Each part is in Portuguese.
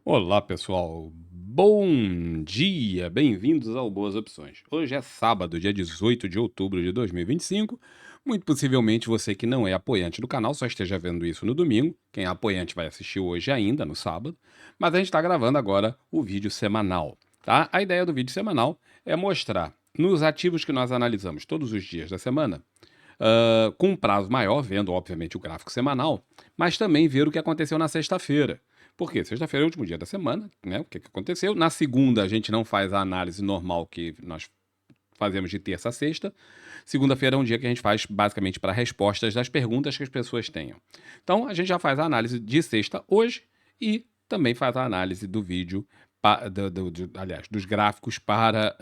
Olá, pessoal. Bom dia, bem-vindos ao Boas Opções. Hoje é sábado, dia 18 de outubro de 2025. Muito possivelmente você que não é apoiante do canal só esteja vendo isso no domingo. Quem é apoiante vai assistir hoje ainda, no sábado. Mas a gente está gravando agora o vídeo semanal, tá? A ideia do vídeo semanal é mostrar nos ativos que nós analisamos todos os dias da semana, com um prazo maior, vendo obviamente o gráfico semanal, mas também ver o que aconteceu na sexta-feira. Por quê? Sexta-feira é o último dia da semana, né? O que aconteceu? Na segunda, a gente não faz a análise normal que nós fazemos de terça a sexta. Segunda-feira é um dia que a gente faz basicamente para respostas das perguntas que as pessoas tenham. Então, a gente já faz a análise de sexta hoje e também faz a análise do vídeo, aliás, dos gráficos para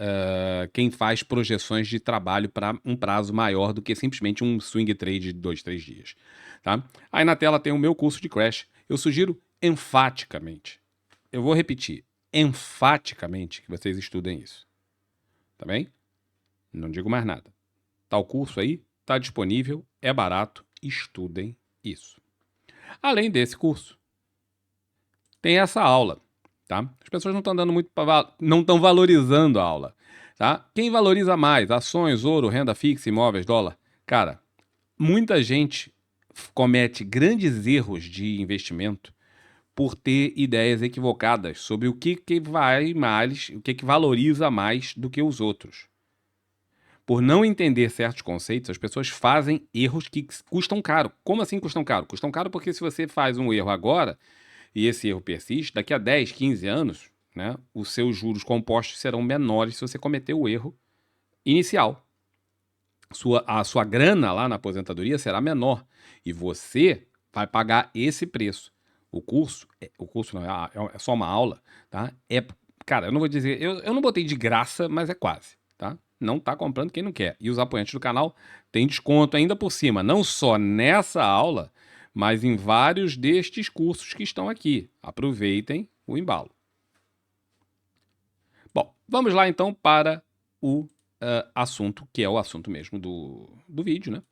quem faz projeções de trabalho para um prazo maior do que simplesmente um swing trade de 2, 3 dias. Tá? Aí na tela tem o meu curso de Crash. Eu sugiro enfaticamente, eu vou repetir, enfaticamente que vocês estudem isso. Tá bem? Não digo mais nada. Tá o curso aí, tá disponível, é barato, estudem isso. Além desse curso, tem essa aula, tá? As pessoas não estão dando muito, não estão valorizando a aula, tá? Quem valoriza mais? Ações, ouro, renda fixa, imóveis, dólar? Cara, muita gente comete grandes erros de investimento por ter ideias equivocadas sobre o que vai mais, o que valoriza mais do que os outros. Por não entender certos conceitos, as pessoas fazem erros que custam caro. Como assim custam caro? Custam caro porque se você faz um erro agora e esse erro persiste, daqui a 10, 15 anos, né, os seus juros compostos serão menores se você cometer o erro inicial. A sua grana lá na aposentadoria será menor e você vai pagar esse preço. O curso não é só uma aula, tá? Cara, eu não vou dizer, eu não botei de graça, mas é quase, tá? Não tá comprando quem não quer. E os apoiantes do canal têm desconto ainda por cima, não só nessa aula, mas em vários destes cursos que estão aqui. Aproveitem o embalo. Bom, vamos lá então para o assunto, que é o assunto mesmo do vídeo, né?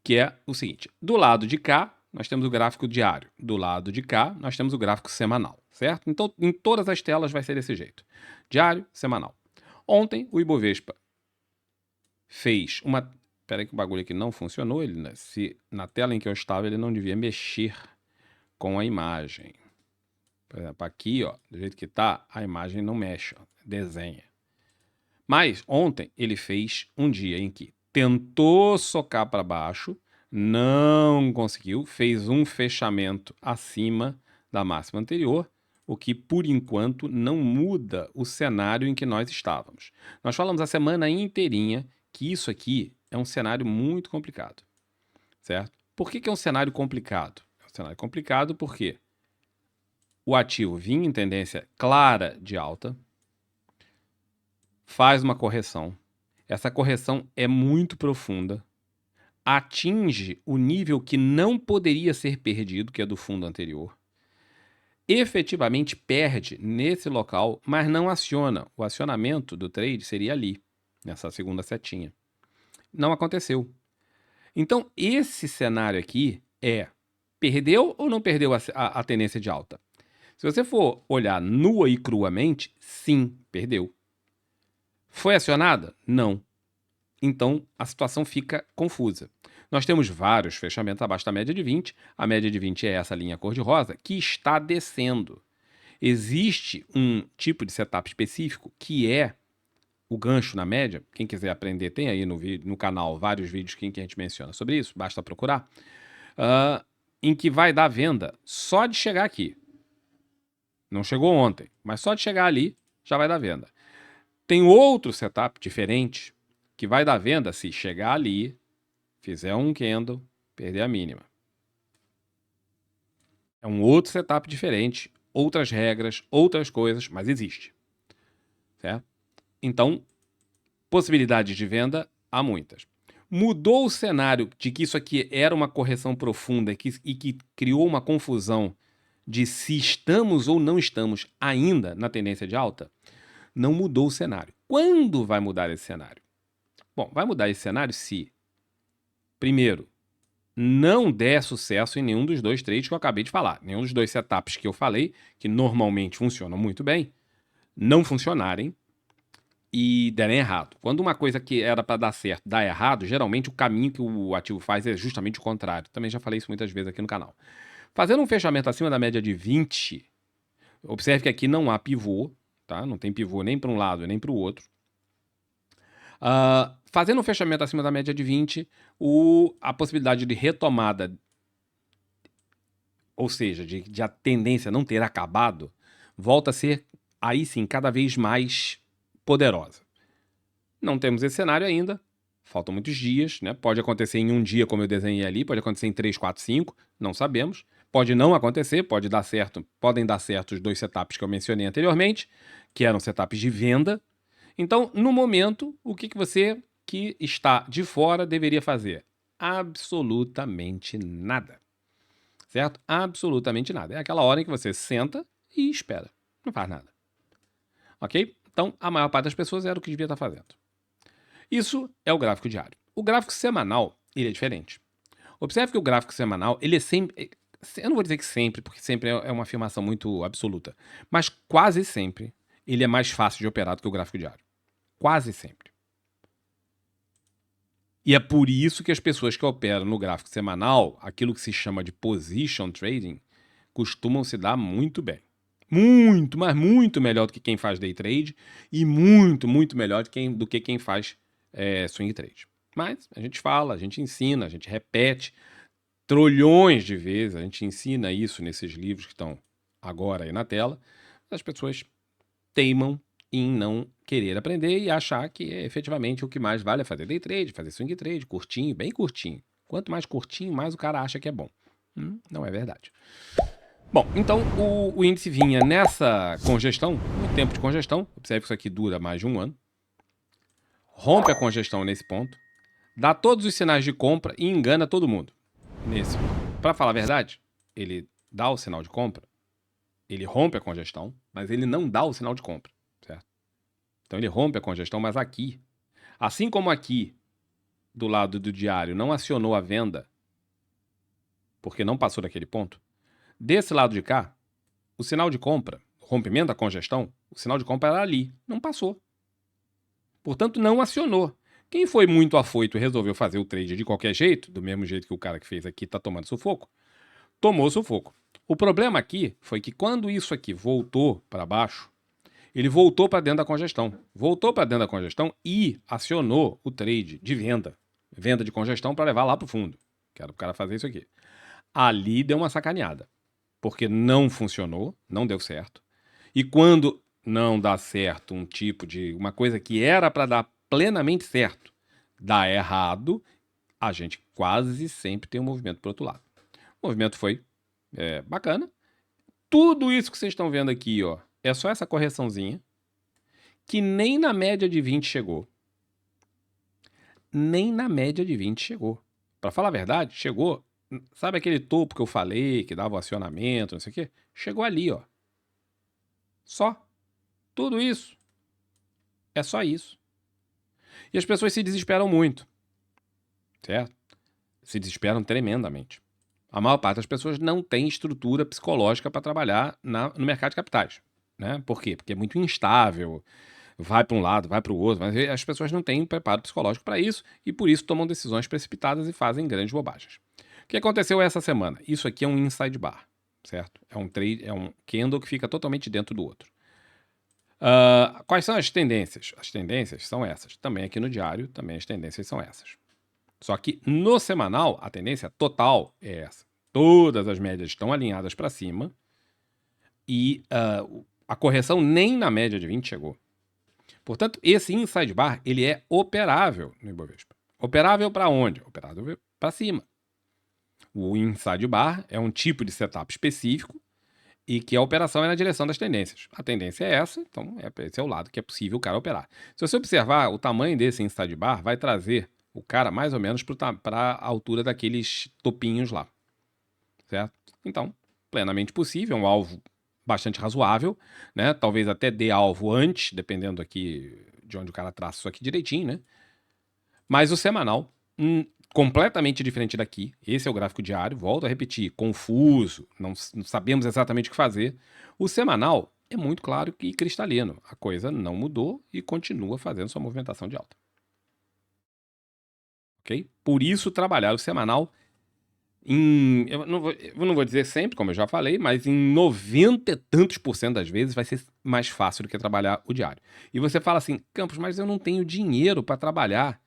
Que é o seguinte: do lado de cá, nós temos o gráfico diário, do lado de cá, nós temos o gráfico semanal, certo? Então, em todas as telas vai ser desse jeito: diário, semanal. Ontem, o Ibovespa fez uma. Peraí, que o bagulho aqui não funcionou. Ele, né, se na tela em que eu estava, ele não devia mexer com a imagem. Por exemplo, aqui, ó, do jeito que tá, a imagem não mexe, ó, desenha. Mas ontem ele fez um dia em que tentou socar para baixo, não conseguiu, fez um fechamento acima da máxima anterior, o que por enquanto não muda o cenário em que nós estávamos. Nós falamos a semana inteirinha que isso aqui é um cenário muito complicado, certo? Por que é um cenário complicado? É um cenário complicado porque o ativo vinha em tendência clara de alta, faz uma correção. Essa correção é muito profunda, atinge o nível que não poderia ser perdido, que é do fundo anterior. Efetivamente perde nesse local, mas não aciona. O acionamento do trade seria ali, nessa segunda setinha. Não aconteceu. Então, esse cenário aqui é: perdeu ou não perdeu a tendência de alta? Se você for olhar nua e cruamente, sim, perdeu. Foi acionada? Não. Então, a situação fica confusa. Nós temos vários fechamentos abaixo da média de 20. A média de 20 é essa linha cor-de-rosa que está descendo. Existe um tipo de setup específico que é o gancho na média. Quem quiser aprender, tem aí no canal vários vídeos que a gente menciona sobre isso, basta procurar. Em que vai dar venda só de chegar aqui. Não chegou ontem, mas só de chegar ali já vai dar venda. Tem outro setup diferente que vai dar venda se chegar ali, fizer um candle, perder a mínima. É um outro setup diferente, outras regras, outras coisas, mas existe. Certo? Então, possibilidades de venda há muitas. Mudou o cenário de que isso aqui era uma correção profunda e que criou uma confusão de se estamos ou não estamos ainda na tendência de alta? Não mudou o cenário. Quando vai mudar esse cenário? Bom, vai mudar esse cenário se, primeiro, não der sucesso em nenhum dos dois trades que eu acabei de falar. Nenhum dos dois setups que eu falei, que normalmente funcionam muito bem, não funcionarem e derem errado. Quando uma coisa que era para dar certo dá errado, geralmente o caminho que o ativo faz é justamente o contrário. Também já falei isso muitas vezes aqui no canal. Fazendo um fechamento acima da média de 20, observe que aqui não há pivô, tá? Não tem pivô nem para um lado nem para o outro. Fazendo um fechamento acima da média de 20, a possibilidade de retomada, ou seja, de a tendência não ter acabado, volta a ser, aí sim, cada vez mais poderosa. Não temos esse cenário ainda, faltam muitos dias, né? Pode acontecer em um dia, como eu desenhei ali, pode acontecer em 3, 4, 5, não sabemos. Pode não acontecer, podem dar certo os dois setups que eu mencionei anteriormente, que eram setups de venda. Então, no momento, o que você que está de fora deveria fazer? Absolutamente nada. Certo? Absolutamente nada. É aquela hora em que você senta e espera. Não faz nada. Ok? Então, a maior parte das pessoas era o que devia estar fazendo. Isso é o gráfico diário. O gráfico semanal, ele é diferente. Observe que o gráfico semanal, ele é sempre... Eu não vou dizer que sempre, porque sempre é uma afirmação muito absoluta. Mas quase sempre, ele é mais fácil de operar do que o gráfico diário. Quase sempre. E é por isso que as pessoas que operam no gráfico semanal, aquilo que se chama de position trading, costumam se dar muito bem. Muito, mas muito melhor do que quem faz day trade e muito, muito melhor do que quem faz swing trade. Mas a gente fala, a gente ensina, a gente repete trilhões de vezes, a gente ensina isso nesses livros que estão agora aí na tela, as pessoas teimam em não querer aprender e achar que efetivamente o que mais vale é fazer day trade, fazer swing trade, curtinho, bem curtinho. Quanto mais curtinho, mais o cara acha que é bom. Não é verdade. Bom, então o índice vinha nessa congestão, no tempo de congestão, observe que isso aqui dura mais de um ano, rompe a congestão nesse ponto, dá todos os sinais de compra e engana todo mundo. Para falar a verdade, ele dá o sinal de compra, ele rompe a congestão, mas ele não dá o sinal de compra, certo? Então ele rompe a congestão, mas aqui, assim como aqui, do lado do diário, não acionou a venda, porque não passou daquele ponto, desse lado de cá, o sinal de compra, rompimento da congestão, o sinal de compra era ali, não passou. Portanto, não acionou. Quem foi muito afoito e resolveu fazer o trade de qualquer jeito, do mesmo jeito que o cara que fez aqui está tomando sufoco, tomou sufoco. O problema aqui foi que quando isso aqui voltou para baixo, ele voltou para dentro da congestão. Voltou para dentro da congestão e acionou o trade de venda. Venda de congestão para levar lá para o fundo. Quero o cara fazer isso aqui. Ali deu uma sacaneada. Porque não funcionou, não deu certo. E quando não dá certo uma coisa que era para dar plenamente certo, dá errado, a gente quase sempre tem um movimento para o outro lado. O movimento foi bacana. Tudo isso que vocês estão vendo aqui, ó, é só essa correçãozinha, que nem na média de 20 chegou. Nem na média de 20 chegou. Para falar a verdade, chegou. Sabe aquele topo que eu falei, que dava o acionamento, não sei o quê? Chegou ali, ó. Só. Tudo isso. É só isso. E as pessoas se desesperam muito. Certo? Se desesperam tremendamente. A maior parte das pessoas não tem estrutura psicológica para trabalhar no mercado de capitais. Né? Por quê? Porque é muito instável, vai para um lado, vai para o outro, mas as pessoas não têm preparo psicológico para isso e por isso tomam decisões precipitadas e fazem grandes bobagens. O que aconteceu essa semana? Isso aqui é um inside bar, certo? É um trade, é um candle que fica totalmente dentro do outro. Quais são as tendências? As tendências são essas. Também aqui no diário, também as tendências são essas. Só que no semanal, a tendência total é essa. Todas as médias estão alinhadas para cima e a correção nem na média de 20 chegou. Portanto, esse inside bar ele é operável no Ibovespa. Operável para onde? Operável para cima. O inside bar é um tipo de setup específico e que a operação é na direção das tendências. A tendência é essa, então esse é o lado que é possível o cara operar. Se você observar, o tamanho desse inside bar vai trazer o cara mais ou menos para a altura daqueles topinhos lá. Certo? Então, plenamente possível, é um alvo bastante razoável, né? Talvez até dê alvo antes, dependendo aqui de onde o cara traça isso aqui direitinho, né? Mas o semanal, completamente diferente daqui. Esse é o gráfico diário, volto a repetir, confuso, não sabemos exatamente o que fazer. O semanal é muito claro e cristalino. A coisa não mudou e continua fazendo sua movimentação de alta. Ok? Por isso, trabalhar o semanal eu não vou dizer sempre, como eu já falei, mas em 90 e tantos por cento das vezes vai ser mais fácil do que trabalhar o diário. E você fala assim, Campos, mas eu não tenho dinheiro para trabalhar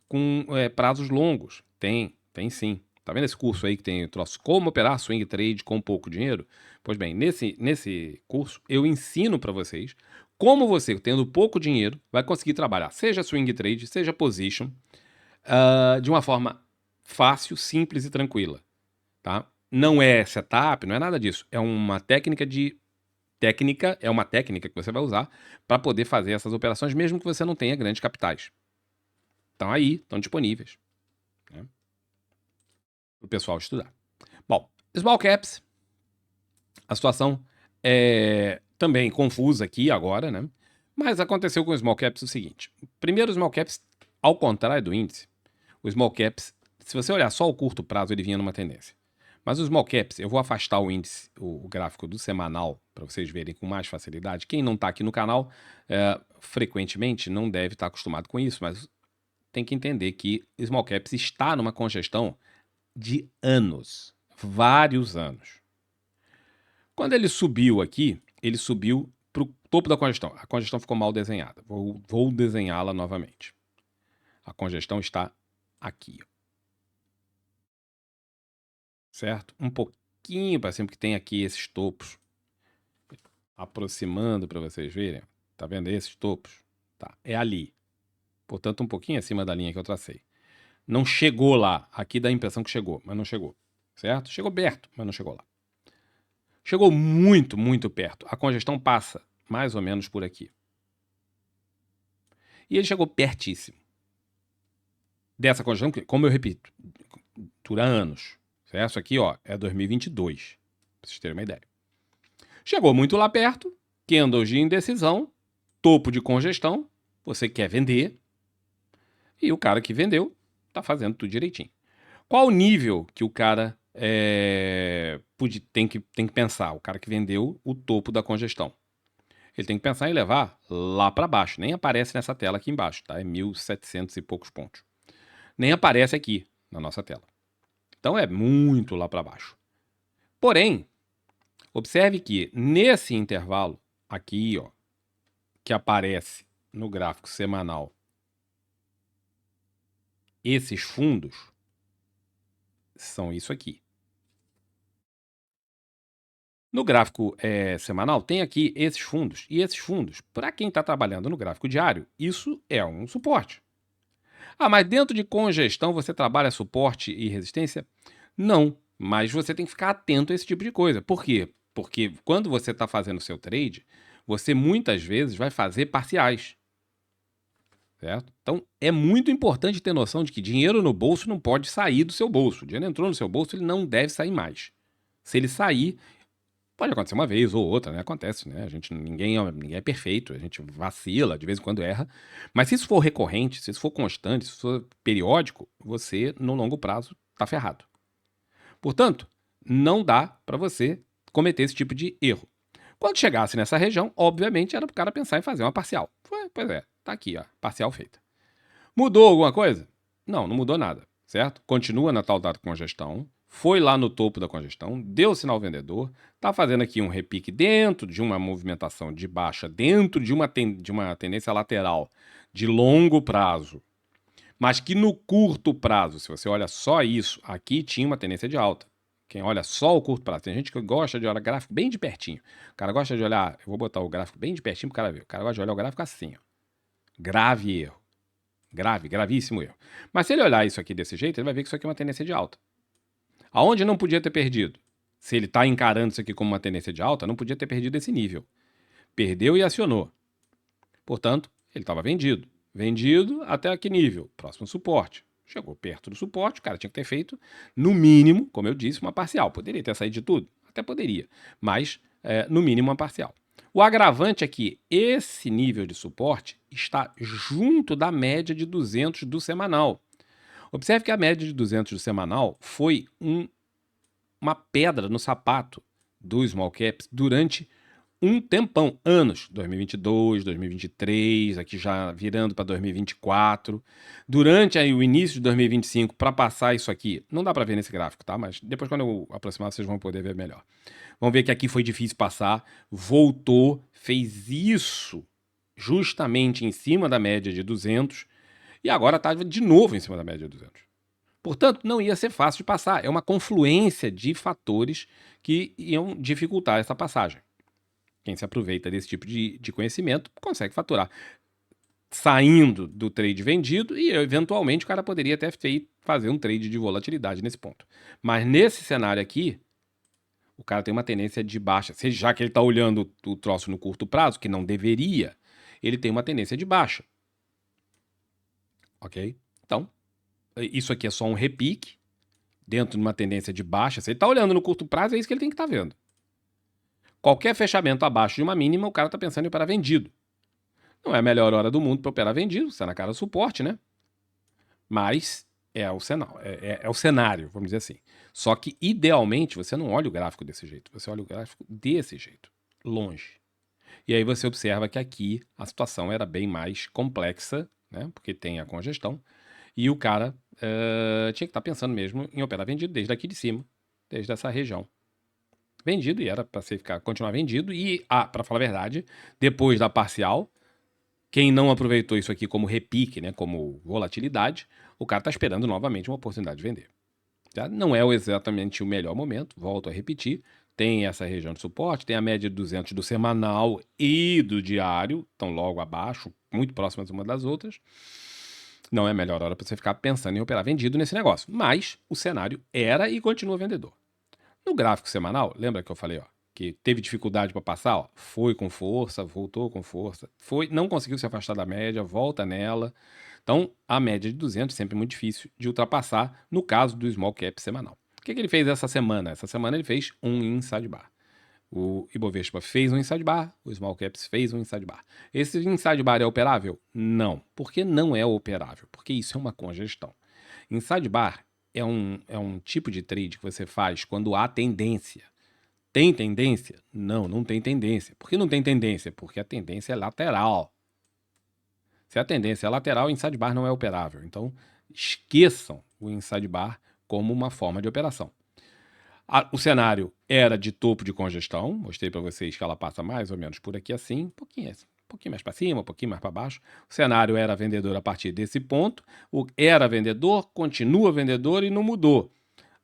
com prazos longos. Tem sim. Tá vendo esse curso aí que tem o troço Como Operar Swing Trade com pouco dinheiro? Pois bem, nesse curso eu ensino para vocês como você, tendo pouco dinheiro, vai conseguir trabalhar, seja swing trade, seja position, de uma forma fácil, simples e tranquila. Tá? Não é setup, não é nada disso. É uma técnica é uma técnica que você vai usar para poder fazer essas operações, mesmo que você não tenha grandes capitais. Estão aí, estão disponíveis, né, para o pessoal estudar. Bom, small caps, a situação é também confusa aqui agora, né? Mas aconteceu com o small caps o seguinte: primeiro, o small caps, ao contrário do índice, o small caps, se você olhar só o curto prazo, ele vinha numa tendência. Mas os small caps, eu vou afastar o índice, o gráfico do semanal, para vocês verem com mais facilidade. Quem não está aqui no canal, frequentemente, não deve estar acostumado com isso, mas tem que entender que small caps está numa congestão de anos, vários anos. Quando ele subiu aqui, ele subiu para o topo da congestão. A congestão ficou mal desenhada. Vou desenhá-la novamente. A congestão está aqui, certo? Um pouquinho para cima, porque tem aqui esses topos. Aproximando para vocês verem. Tá vendo esses topos? Tá, é ali. Portanto, um pouquinho acima da linha que eu tracei. Não chegou lá. Aqui dá a impressão que chegou, mas não chegou. Certo? Chegou perto, mas não chegou lá. Chegou muito, muito perto. A congestão passa mais ou menos por aqui. E ele chegou pertíssimo dessa congestão, que, como eu repito, dura anos. Certo? Isso aqui, ó, é 2022. Pra vocês terem uma ideia. Chegou muito lá perto, candles de indecisão, topo de congestão, você quer vender, e o cara que vendeu tá fazendo tudo direitinho. Qual o nível que o cara tem que pensar? O cara que vendeu o topo da congestão. Ele tem que pensar em levar lá para baixo. Nem aparece nessa tela aqui embaixo, tá? É 1.700 e poucos pontos. Nem aparece aqui na nossa tela. Então é muito lá para baixo. Porém, observe que nesse intervalo aqui, ó, que aparece no gráfico semanal, esses fundos são isso aqui. No gráfico semanal, tem aqui esses fundos. E esses fundos, para quem está trabalhando no gráfico diário, isso é um suporte. Ah, mas dentro de congestão você trabalha suporte e resistência? Não, mas você tem que ficar atento a esse tipo de coisa. Por quê? Porque quando você está fazendo o seu trade, você muitas vezes vai fazer parciais. Certo? Então, é muito importante ter noção de que dinheiro no bolso não pode sair do seu bolso. O dinheiro entrou no seu bolso, ele não deve sair mais. Se ele sair, pode acontecer uma vez ou outra, né? Acontece, né? Ninguém é perfeito, a gente vacila, de vez em quando erra. Mas se isso for recorrente, se isso for constante, se isso for periódico, você, no longo prazo, tá ferrado. Portanto, não dá para você cometer esse tipo de erro. Quando chegasse nessa região, obviamente, era pro cara pensar em fazer uma parcial. Pois é, tá aqui, ó, parcial feita. Mudou alguma coisa? Não mudou nada, certo? Continua na tal data congestão, foi lá no topo da congestão, deu sinal vendedor, está fazendo aqui um repique dentro de uma movimentação de baixa, dentro de uma tendência lateral de longo prazo, mas que no curto prazo, se você olha só isso, aqui tinha uma tendência de alta. Quem olha só o curto prazo, tem gente que gosta de olhar gráfico bem de pertinho. O cara gosta de olhar, eu vou botar o gráfico bem de pertinho para o cara ver. O cara gosta de olhar o gráfico assim, ó. Grave erro. Gravíssimo erro. Mas se ele olhar isso aqui desse jeito, ele vai ver que isso aqui é uma tendência de alta. Aonde não podia ter perdido? Se ele está encarando isso aqui como uma tendência de alta, não podia ter perdido esse nível. Perdeu e acionou. Portanto, ele estava vendido. Vendido até que nível? Próximo suporte. Chegou perto do suporte, o cara tinha que ter feito, no mínimo, como eu disse, uma parcial. Poderia ter saído de tudo? Até poderia. Mas, no mínimo, uma parcial. O agravante é que esse nível de suporte está junto da média de 200 do semanal. Observe que a média de 200 do semanal foi uma pedra no sapato do small caps durante um tempão, anos, 2022, 2023, aqui já virando para 2024. Durante aí o início de 2025, para passar isso aqui, não dá para ver nesse gráfico, tá? Mas depois quando eu aproximar vocês vão poder ver melhor. Vamos ver que aqui foi difícil passar, voltou, fez isso justamente em cima da média de 200 e agora está de novo em cima da média de 200. Portanto, não ia ser fácil de passar. É uma confluência de fatores que iam dificultar essa passagem. Quem se aproveita desse tipo de conhecimento consegue faturar saindo do trade vendido e, eventualmente, o cara poderia até fazer um trade de volatilidade nesse ponto. Mas nesse cenário aqui, o cara tem uma tendência de baixa. Já que ele está olhando o troço no curto prazo, que não deveria, ele tem uma tendência de baixa. Ok? Então, isso aqui é só um repique dentro de uma tendência de baixa. Se ele está olhando no curto prazo, é isso que ele tem que estar vendo. Qualquer fechamento abaixo de uma mínima, o cara está pensando em operar vendido. Não é a melhor hora do mundo para operar vendido, está na cara do suporte, né? Mas é o cenário, vamos dizer assim. Só que, idealmente, você não olha o gráfico desse jeito. Você olha o gráfico desse jeito, longe. E aí você observa que aqui a situação era bem mais complexa, né? Porque tem a congestão. E o cara tinha que estar pensando mesmo em operar vendido desde aqui de cima, desde essa região. Vendido, e era para você continuar vendido. E, para falar a verdade, depois da parcial, quem não aproveitou isso aqui como repique, né, como volatilidade, o cara está esperando novamente uma oportunidade de vender. Tá? Não é exatamente o melhor momento, volto a repetir. Tem essa região de suporte, tem a média de 200 do semanal e do diário, estão logo abaixo, muito próximas uma das outras. Não é a melhor hora para você ficar pensando em operar vendido nesse negócio. Mas o cenário era e continua vendedor. No gráfico semanal, lembra que eu falei, ó, que teve dificuldade para passar, ó, foi com força, voltou com força, não conseguiu se afastar da média, volta nela. Então, a média de 200 é sempre muito difícil de ultrapassar no caso do small cap semanal. O que ele fez essa semana? Essa semana ele fez um inside bar. O Ibovespa fez um inside bar, o Small Caps fez um inside bar. Esse inside bar é operável? Não. Por que não é operável? Porque isso é uma congestão. Inside bar é um tipo de trade que você faz quando há tendência. Tem tendência? Não, não tem tendência. Por que não tem tendência? Porque a tendência é lateral. Se a tendência é lateral, o inside bar não é operável. Então, esqueçam o inside bar como uma forma de operação. O cenário era de topo de congestão, mostrei para vocês que ela passa mais ou menos por aqui assim, um pouquinho mais para cima, um pouquinho mais para baixo. O cenário era vendedor a partir desse ponto, era vendedor, continua vendedor e não mudou.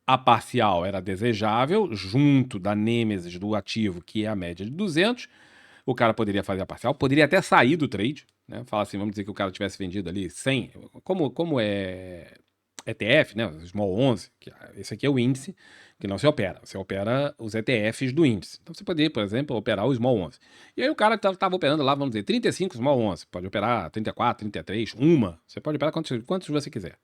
A parcial era desejável, junto da nêmesis do ativo, que é a média de 200. O cara poderia fazer a parcial, poderia até sair do trade, né? Falar assim, vamos dizer que o cara tivesse vendido ali 100, como é ETF, né? O Small 11, que esse aqui é o índice que não se opera. Você opera os ETFs do índice. Então você poderia, por exemplo, operar o Small 11. E aí o cara estava operando lá, vamos dizer, 35 Small 11. Pode operar 34, 33, uma. Você pode operar quantos você quiser.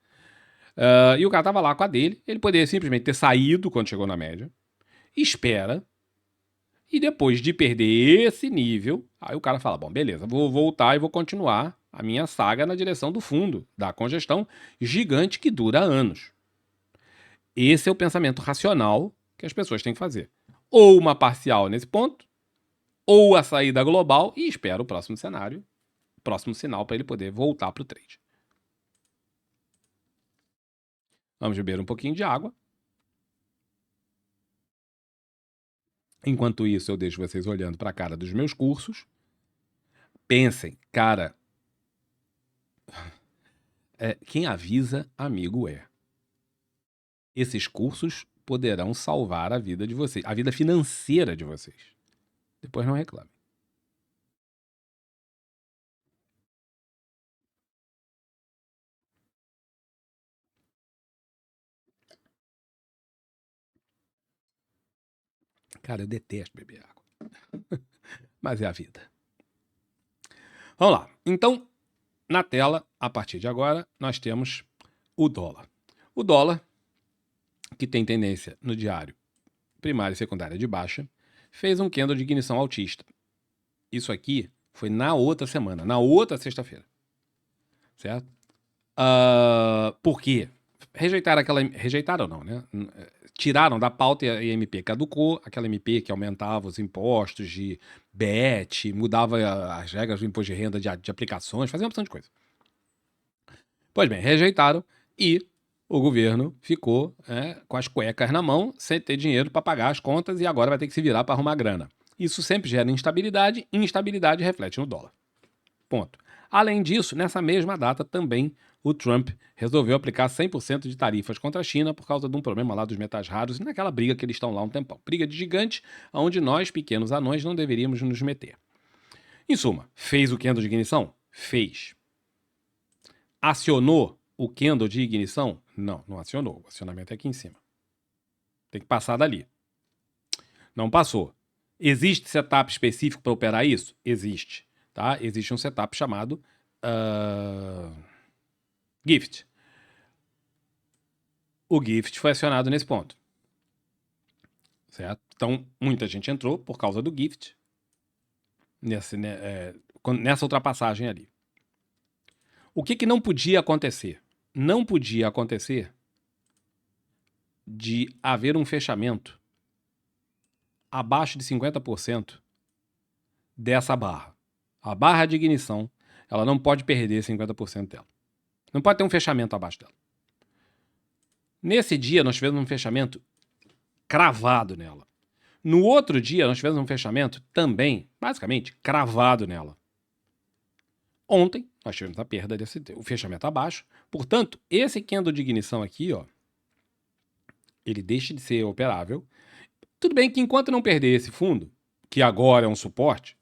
E o cara estava lá com a dele. Ele poderia simplesmente ter saído quando chegou na média. Espera. E depois de perder esse nível, aí o cara fala, bom, beleza, vou voltar e vou continuar a minha saga na direção do fundo, da congestão gigante que dura anos. Esse é o pensamento racional que as pessoas têm que fazer. Ou uma parcial nesse ponto, ou a saída global e espera o próximo cenário, próximo sinal para ele poder voltar para o trade. Vamos beber um pouquinho de água. Enquanto isso, eu deixo vocês olhando para a cara dos meus cursos. Pensem, cara, quem avisa, amigo é. Esses cursos poderão salvar a vida de vocês, a vida financeira de vocês. Depois não reclame. Cara, eu detesto beber água. Mas é a vida. Vamos lá. Então, na tela, a partir de agora, nós temos o dólar. O dólar, que tem tendência no diário primária e secundária de baixa, fez um candle de ignição altista. Isso aqui foi na outra semana, na outra sexta-feira. Certo? Por quê? Rejeitaram não, né? Tiraram da pauta e a MP caducou, aquela MP que aumentava os impostos de BET, mudava as regras do imposto de renda de aplicações, fazia uma opção de coisa. Pois bem, rejeitaram e o governo ficou com as cuecas na mão, sem ter dinheiro para pagar as contas e agora vai ter que se virar para arrumar grana. Isso sempre gera instabilidade, e instabilidade reflete no dólar. Ponto. Além disso, nessa mesma data também o Trump resolveu aplicar 100% de tarifas contra a China por causa de um problema lá dos metais raros e naquela briga que eles estão lá um tempão. Briga de gigante, onde nós, pequenos anões, não deveríamos nos meter. Em suma, fez o candle de ignição? Fez. Acionou o candle de ignição? Não, não acionou. O acionamento é aqui em cima. Tem que passar dali. Não passou. Existe setup específico para operar isso? Existe. Tá? Existe um setup chamado Gift. O Gift foi acionado nesse ponto. Certo? Então, muita gente entrou por causa do Gift nessa ultrapassagem ali. O que não podia acontecer? Não podia acontecer de haver um fechamento abaixo de 50% dessa barra. A barra de ignição, ela não pode perder 50% dela. Não pode ter um fechamento abaixo dela. Nesse dia, nós tivemos um fechamento cravado nela. No outro dia, nós tivemos um fechamento também, basicamente, cravado nela. Ontem, nós tivemos a perda o fechamento abaixo. Portanto, esse candle de ignição aqui, ó, ele deixa de ser operável. Tudo bem que enquanto não perder esse fundo, que agora é um suporte,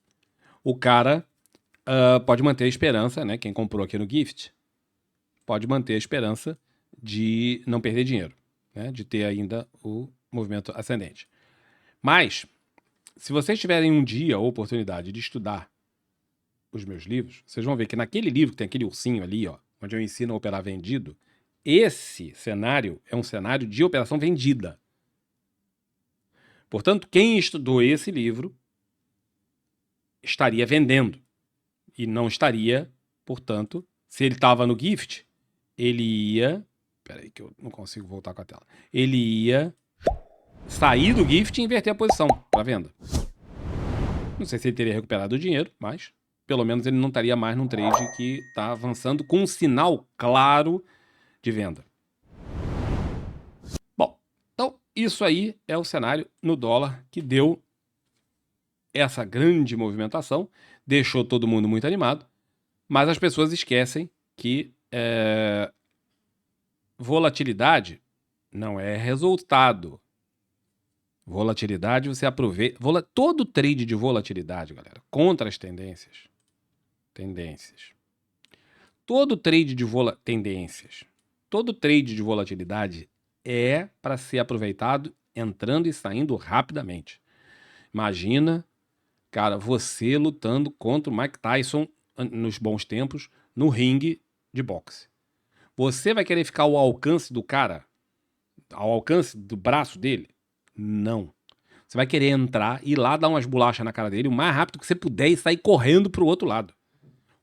o cara pode manter a esperança, né? Quem comprou aqui no Gift, pode manter a esperança de não perder dinheiro, né? De ter ainda o movimento ascendente. Mas, se vocês tiverem um dia a oportunidade de estudar os meus livros, vocês vão ver que naquele livro que tem aquele ursinho ali, ó, onde eu ensino a operar vendido, esse cenário é um cenário de operação vendida. Portanto, quem estudou esse livro estaria vendendo e não estaria, portanto, se ele estava no Gift, ele ia... Peraí que eu não consigo voltar com a tela. Ele ia sair do Gift e inverter a posição para venda. Não sei se ele teria recuperado o dinheiro, mas pelo menos ele não estaria mais num trade que está avançando com um sinal claro de venda. Bom, então isso aí é o cenário no dólar que deu essa grande movimentação, deixou todo mundo muito animado, mas as pessoas esquecem que volatilidade não é resultado. Volatilidade você aproveita... Todo trade de volatilidade, galera, contra as tendências. Todo trade de Todo trade de volatilidade é para ser aproveitado entrando e saindo rapidamente. Imagina, cara, você lutando contra o Mike Tyson nos bons tempos no ringue de boxe. Você vai querer ficar ao alcance do cara? Ao alcance do braço dele? Não. Você vai querer entrar, ir lá dar umas bolachas na cara dele o mais rápido que você puder e sair correndo pro outro lado.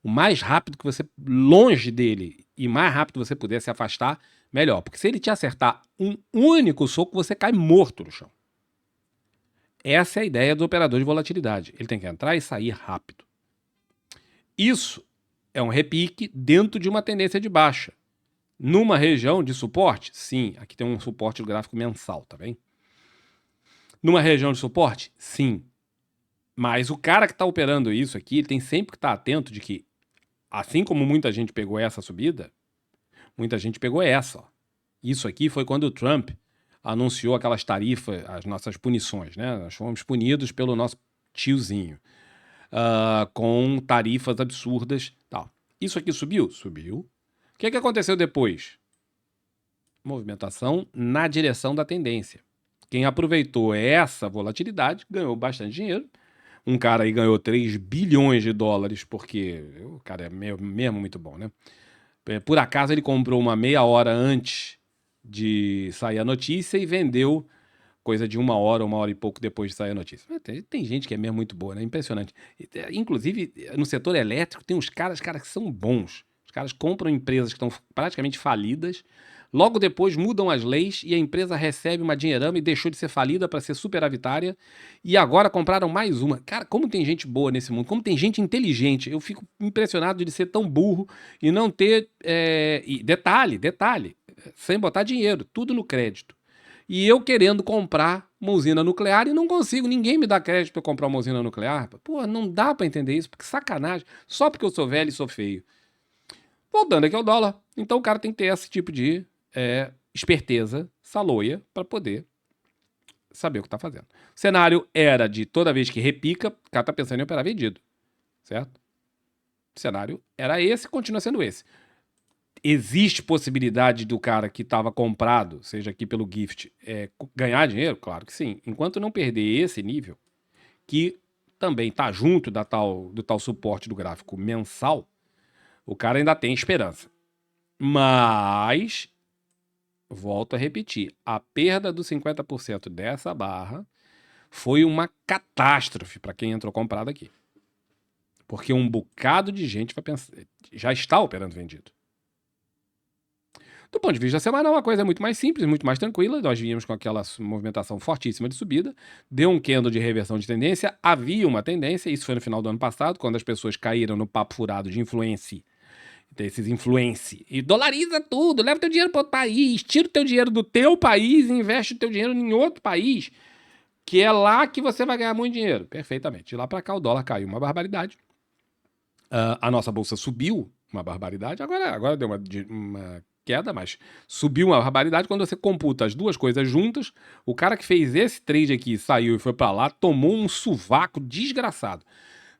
O mais rápido que você, longe dele, e mais rápido você puder se afastar, melhor. Porque se ele te acertar um único soco, você cai morto no chão. Essa é a ideia do operador de volatilidade. Ele tem que entrar e sair rápido. Isso é um repique dentro de uma tendência de baixa. Numa região de suporte? Sim. Aqui tem um suporte gráfico mensal, tá bem? Numa região de suporte? Sim. Mas o cara que está operando isso aqui, ele tem sempre que estar atento de que, assim como muita gente pegou essa subida, muita gente pegou essa. Ó. Isso aqui foi quando o Trump anunciou aquelas tarifas, as nossas punições, né? Nós fomos punidos pelo nosso tiozinho, com tarifas absurdas. Tal. Isso aqui subiu? Subiu. O que aconteceu depois? Movimentação na direção da tendência. Quem aproveitou essa volatilidade ganhou bastante dinheiro. Um cara aí ganhou 3 bilhões de dólares, porque o cara é mesmo muito bom, né? Por acaso ele comprou uma meia hora antes de sair a notícia e vendeu coisa de uma hora e pouco depois de sair a notícia. Tem gente que é mesmo muito boa, né? Impressionante. Inclusive, no setor elétrico, tem uns caras que são bons. Os caras compram empresas que estão praticamente falidas Logo depois mudam as leis e a empresa recebe uma dinheirama e deixou de ser falida para ser superavitária. E agora compraram mais uma. Cara, como tem gente boa nesse mundo, como tem gente inteligente. Eu fico impressionado de ser tão burro e não ter... E detalhe, sem botar dinheiro, tudo no crédito. E eu querendo comprar uma usina nuclear e não consigo. Ninguém me dá crédito para eu comprar uma usina nuclear. Pô, não dá para entender isso, porque sacanagem. Só porque eu sou velho e sou feio. Voltando aqui ao dólar. Então o cara tem que ter esse tipo de esperteza, saloia, para poder saber o que está fazendo. O cenário era de toda vez que repica, o cara está pensando em operar vendido. Certo? O cenário era esse, continua sendo esse. Existe possibilidade do cara que estava comprado, seja aqui pelo gift, ganhar dinheiro? Claro que sim. Enquanto não perder esse nível, que também está junto do tal suporte do gráfico mensal, o cara ainda tem esperança. Mas, volto a repetir, a perda dos 50% dessa barra foi uma catástrofe para quem entrou comprado aqui. Porque um bocado de gente vai pensar, já está operando vendido. Do ponto de vista semanal, a coisa é muito mais simples, muito mais tranquila. Nós vínhamos com aquela movimentação fortíssima de subida, deu um candle de reversão de tendência, havia uma tendência, isso foi no final do ano passado, quando as pessoas caíram no papo furado de influência, desses influence, e dolariza tudo, leva teu dinheiro para outro país, tira o teu dinheiro do teu país e investe o teu dinheiro em outro país, que é lá que você vai ganhar muito dinheiro. Perfeitamente. De lá para cá o dólar caiu uma barbaridade, a nossa bolsa subiu uma barbaridade, agora deu uma queda, mas subiu uma barbaridade. Quando você computa as duas coisas juntas, o cara que fez esse trade aqui, saiu e foi para lá, tomou um sovaco desgraçado.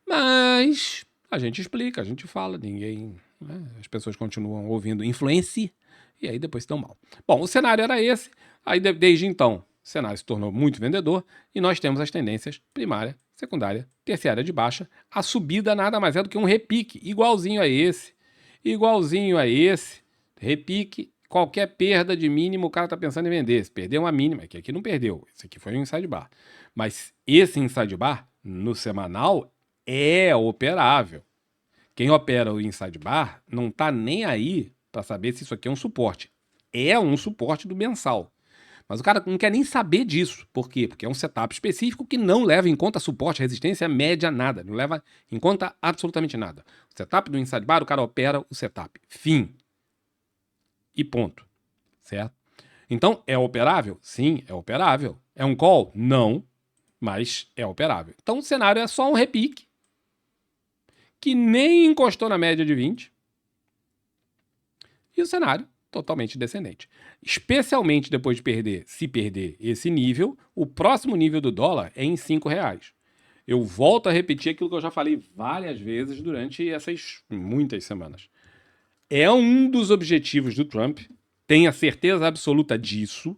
Mas a gente explica, a gente fala, ninguém... as pessoas continuam ouvindo influência e aí depois se dão mal. Bom, o cenário era esse, aí desde então o cenário se tornou muito vendedor e nós temos as tendências primária, secundária, terciária de baixa. A subida nada mais é do que um repique, igualzinho a esse, repique, qualquer perda de mínimo o cara tá pensando em vender. Se perder uma mínima, que aqui não perdeu, esse aqui foi um inside bar. Mas esse inside bar, no semanal, é operável. Quem opera o inside bar não tá nem aí para saber se isso aqui é um suporte. É um suporte do mensal. Mas o cara não quer nem saber disso. Por quê? Porque é um setup específico que não leva em conta suporte, resistência, média, nada. Não leva em conta absolutamente nada. O setup do inside bar, o cara opera o setup. Fim. E ponto. Certo? Então, é operável? Sim, é operável. É um call? Não, mas é operável. Então, o cenário é só um repique que nem encostou na média de 20. E o cenário totalmente descendente. Especialmente depois de perder, se perder esse nível, o próximo nível do dólar é em R$5. Eu volto a repetir aquilo que eu já falei várias vezes durante essas muitas semanas. É um dos objetivos do Trump, tenha certeza absoluta disso,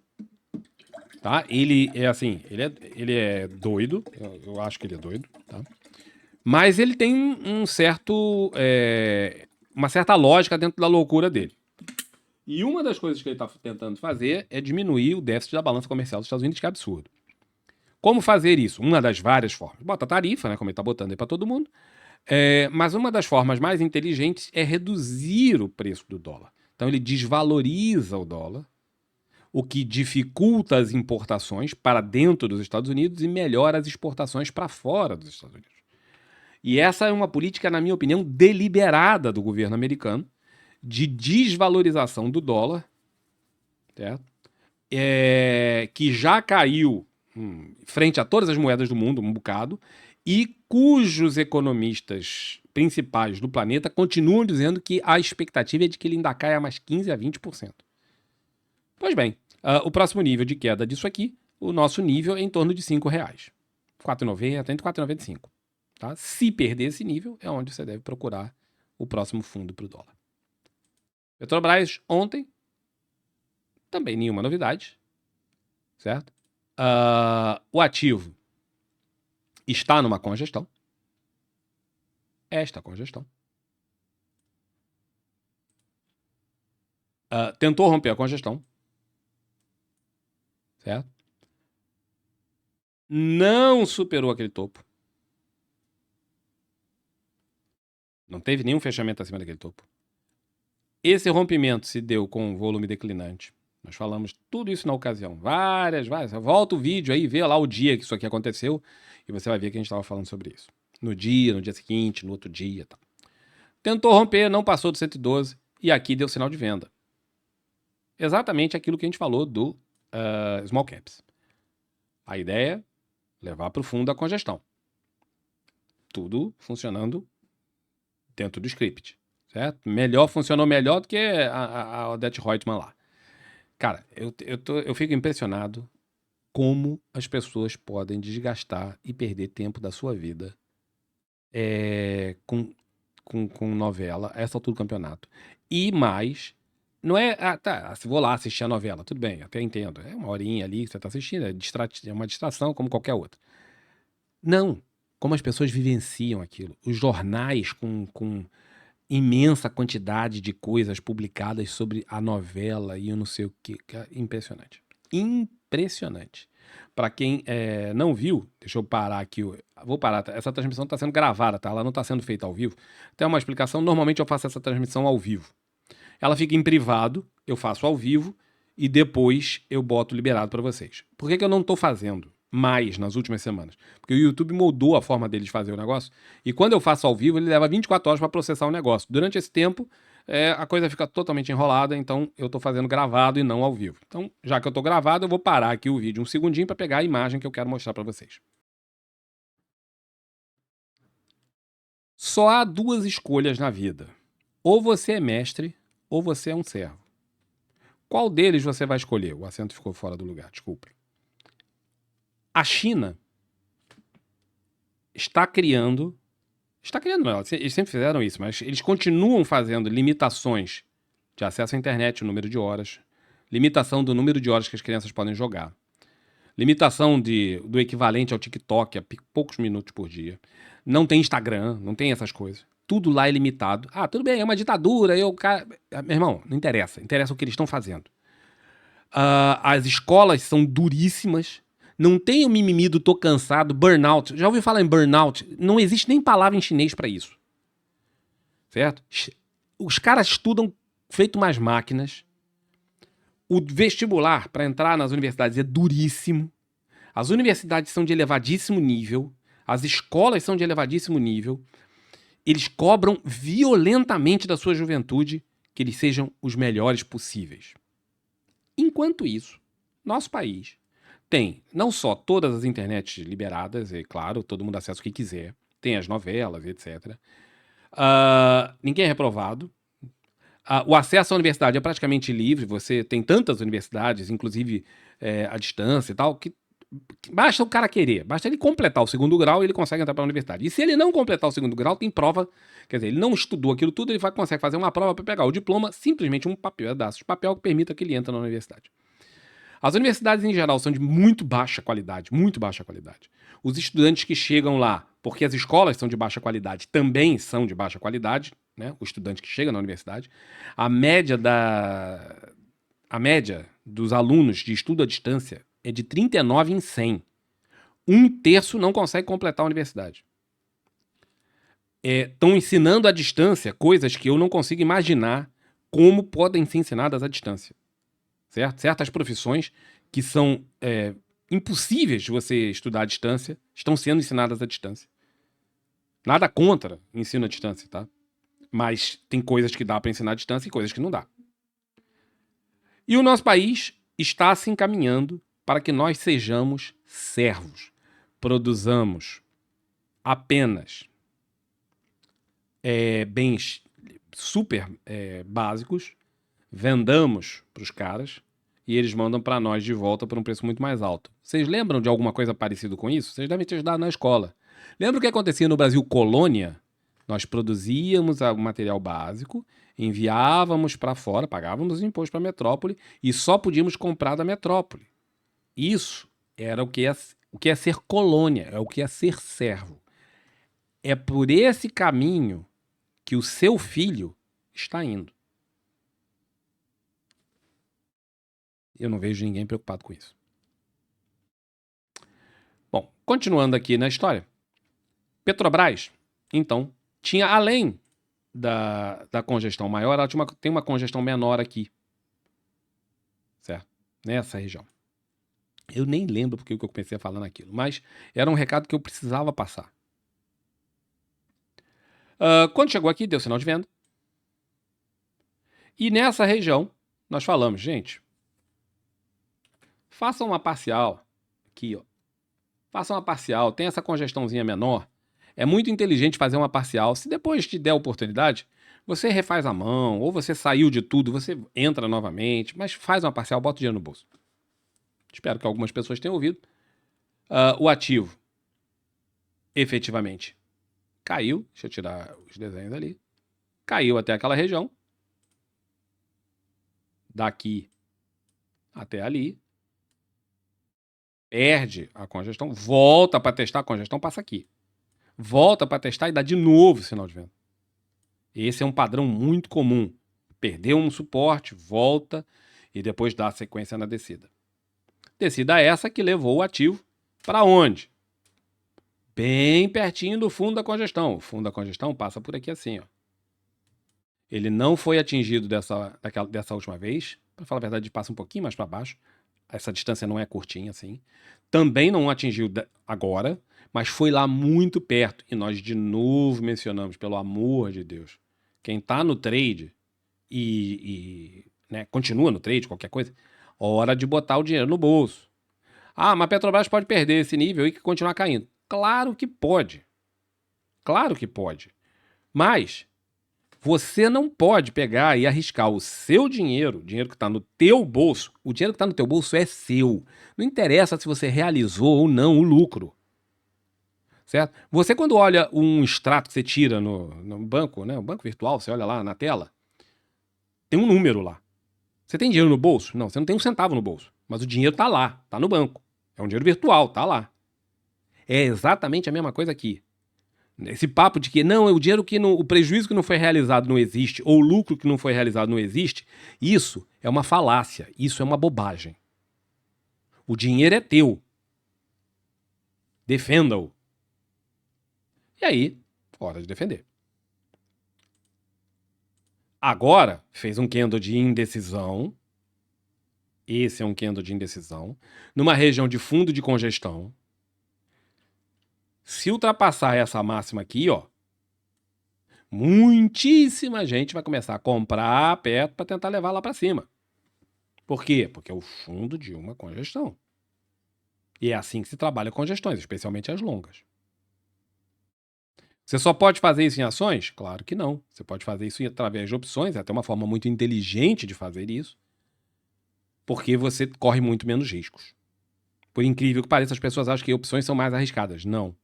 tá? Ele é assim, ele é doido, eu acho que ele é doido, tá? Mas ele tem uma certa lógica dentro da loucura dele. E uma das coisas que ele está tentando fazer é diminuir o déficit da balança comercial dos Estados Unidos, que é absurdo. Como fazer isso? Uma das várias formas. Bota tarifa, né, como ele está botando aí para todo mundo. Mas uma das formas mais inteligentes é reduzir o preço do dólar. Então ele desvaloriza o dólar, o que dificulta as importações para dentro dos Estados Unidos e melhora as exportações para fora dos Estados Unidos. E essa é uma política, na minha opinião, deliberada do governo americano, de desvalorização do dólar, certo? Que já caiu frente a todas as moedas do mundo, um bocado, e cujos economistas principais do planeta continuam dizendo que a expectativa é de que ele ainda caia mais 15% a 20%. Pois bem, o próximo nível de queda disso aqui, o nosso nível é em torno de R$5. 4,90 entre 4,95. Tá? Se perder esse nível, é onde você deve procurar o próximo fundo para o dólar. Petrobras, ontem, também nenhuma novidade, certo? O ativo está numa congestão. Esta congestão. Tentou romper a congestão, certo? Não superou aquele topo. Não teve nenhum fechamento acima daquele topo. Esse rompimento se deu com volume declinante. Nós falamos tudo isso na ocasião. Várias. Volta o vídeo aí, vê lá o dia que isso aqui aconteceu e você vai ver que a gente estava falando sobre isso. No dia seguinte, no outro dia. Tá. Tentou romper, não passou do 112 e aqui deu sinal de venda. Exatamente aquilo que a gente falou do Small Caps. A ideia é levar para o fundo a congestão. Tudo funcionando dentro do script, certo? Funcionou melhor do que a Odete Reutemann lá. Cara, eu fico impressionado como as pessoas podem desgastar e perder tempo da sua vida com novela, a essa altura do campeonato. E mais, não é, se vou lá assistir a novela, tudo bem, até entendo, é uma horinha ali que você tá assistindo, é uma distração como qualquer outra. Não, como as pessoas vivenciam aquilo. Os jornais com imensa quantidade de coisas publicadas sobre a novela e eu não sei o que. Impressionante. Impressionante. Para quem não viu, deixa eu parar aqui. Vou parar. Essa transmissão está sendo gravada, tá? Ela não está sendo feita ao vivo. Tem uma explicação. Normalmente eu faço essa transmissão ao vivo. Ela fica em privado, eu faço ao vivo e depois eu boto liberado para vocês. Por que eu não estou fazendo mais nas últimas semanas? Porque o YouTube moldou a forma dele de fazer o negócio e quando eu faço ao vivo ele leva 24 horas para processar o negócio. Durante esse tempo a coisa fica totalmente enrolada, então eu estou fazendo gravado e não ao vivo. Então, já que eu estou gravado, eu vou parar aqui o vídeo um segundinho para pegar a imagem que eu quero mostrar para vocês. Só há duas escolhas na vida. Ou você é mestre ou você é um servo. Qual deles você vai escolher? O acento ficou fora do lugar, desculpem. A China está criando. Não, eles sempre fizeram isso, mas eles continuam fazendo limitações de acesso à internet, o número de horas, limitação do número de horas que as crianças podem jogar, limitação do equivalente ao TikTok a poucos minutos por dia. Não tem Instagram, não tem essas coisas. Tudo lá é limitado. Ah, tudo bem, é uma ditadura. Meu irmão, não interessa. Interessa o que eles estão fazendo. As escolas são duríssimas. Não tem o mimimi do tô cansado, burnout. Já ouviu falar em burnout? Não existe nem palavra em chinês para isso. Certo? Os caras estudam feito umas máquinas. O vestibular para entrar nas universidades é duríssimo. As universidades são de elevadíssimo nível. As escolas são de elevadíssimo nível. Eles cobram violentamente da sua juventude que eles sejam os melhores possíveis. Enquanto isso, nosso país tem não só todas as internets liberadas, é claro, todo mundo acessa o que quiser, tem as novelas, etc. Ninguém é reprovado. O acesso à universidade é praticamente livre, você tem tantas universidades, inclusive à distância e tal, que basta o cara querer, basta ele completar o segundo grau e ele consegue entrar para a universidade. E se ele não completar o segundo grau, tem prova, quer dizer, ele não estudou aquilo tudo, ele consegue fazer uma prova para pegar o diploma, simplesmente um pedaço de papel que permita que ele entre na universidade. As universidades em geral são de muito baixa qualidade, muito baixa qualidade. Os estudantes que chegam lá, porque as escolas são de baixa qualidade, também são de baixa qualidade, né? O estudante que chega na universidade, a média dos alunos de estudo à distância é de 39 em 100. Um terço não consegue completar a universidade. Estão ensinando à distância coisas que eu não consigo imaginar como podem ser ensinadas à distância. Certo? Certas profissões que são impossíveis de você estudar à distância estão sendo ensinadas à distância. Nada contra ensino à distância, tá? Mas tem coisas que dá para ensinar à distância e coisas que não dá. E o nosso país está se encaminhando para que nós sejamos servos. Produzamos apenas bens super básicos, vendamos para os caras e eles mandam para nós de volta por um preço muito mais alto. Vocês lembram de alguma coisa parecida com isso? Vocês devem ter estudado na escola. Lembra o que acontecia no Brasil colônia? Nós produzíamos o material básico, enviávamos para fora, pagávamos imposto para a metrópole e só podíamos comprar da metrópole. Isso era o que é ser colônia, é o que é ser servo. É por esse caminho que o seu filho está indo. Eu não vejo ninguém preocupado com isso. Bom, continuando aqui na história. Petrobras, então, tinha além da congestão maior, ela tem uma congestão menor aqui. Certo? Nessa região. Eu nem lembro porque que eu comecei a falar naquilo, mas era um recado que eu precisava passar. Quando chegou aqui, deu sinal de venda. E nessa região, nós falamos, gente, faça uma parcial aqui, ó. Faça uma parcial, tem essa congestãozinha menor. É muito inteligente fazer uma parcial. Se depois te der a oportunidade, você refaz a mão, ou você saiu de tudo, você entra novamente, mas faz uma parcial, bota o dinheiro no bolso. Espero que algumas pessoas tenham ouvido. O ativo, efetivamente, caiu. Deixa eu tirar os desenhos ali. Caiu até aquela região. Daqui até ali. Perde a congestão, volta para testar a congestão, passa aqui. Volta para testar e dá de novo sinal de venda. Esse é um padrão muito comum. Perdeu um suporte, volta e depois dá sequência na descida. Descida essa que levou o ativo para onde? Bem pertinho do fundo da congestão. O fundo da congestão passa por aqui assim, ó. Ele não foi atingido dessa última vez. Para falar a verdade, passa um pouquinho mais para baixo. Essa distância não é curtinha assim. Também não atingiu agora, mas foi lá muito perto. E nós de novo mencionamos, pelo amor de Deus, quem está no trade né, continua no trade, qualquer coisa, hora de botar o dinheiro no bolso. Ah, mas a Petrobras pode perder esse nível e continuar caindo. Claro que pode. Claro que pode. Mas você não pode pegar e arriscar o seu dinheiro, o dinheiro que está no teu bolso. O dinheiro que está no teu bolso é seu. Não interessa se você realizou ou não o lucro. Certo? Você quando olha um extrato que você tira no banco, né, o banco virtual, você olha lá na tela, tem um número lá. Você tem dinheiro no bolso? Não, você não tem um centavo no bolso. Mas o dinheiro está lá, está no banco. É um dinheiro virtual, está lá. É exatamente a mesma coisa aqui. Esse papo de que não, o dinheiro que não, o prejuízo que não foi realizado não existe, ou o lucro que não foi realizado não existe, isso é uma falácia, isso é uma bobagem. O dinheiro é teu. Defenda-o. E aí, hora de defender. Agora, fez um candle de indecisão. Esse é um candle de indecisão. Numa região de fundo de congestão. Se ultrapassar essa máxima aqui, ó, muitíssima gente vai começar a comprar perto para tentar levar lá para cima. Por quê? Porque é o fundo de uma congestão. E é assim que se trabalha congestões, especialmente as longas. Você só pode fazer isso em ações? Claro que não. Você pode fazer isso através de opções, é até uma forma muito inteligente de fazer isso, porque você corre muito menos riscos. Por incrível que pareça, as pessoas acham que opções são mais arriscadas. Não.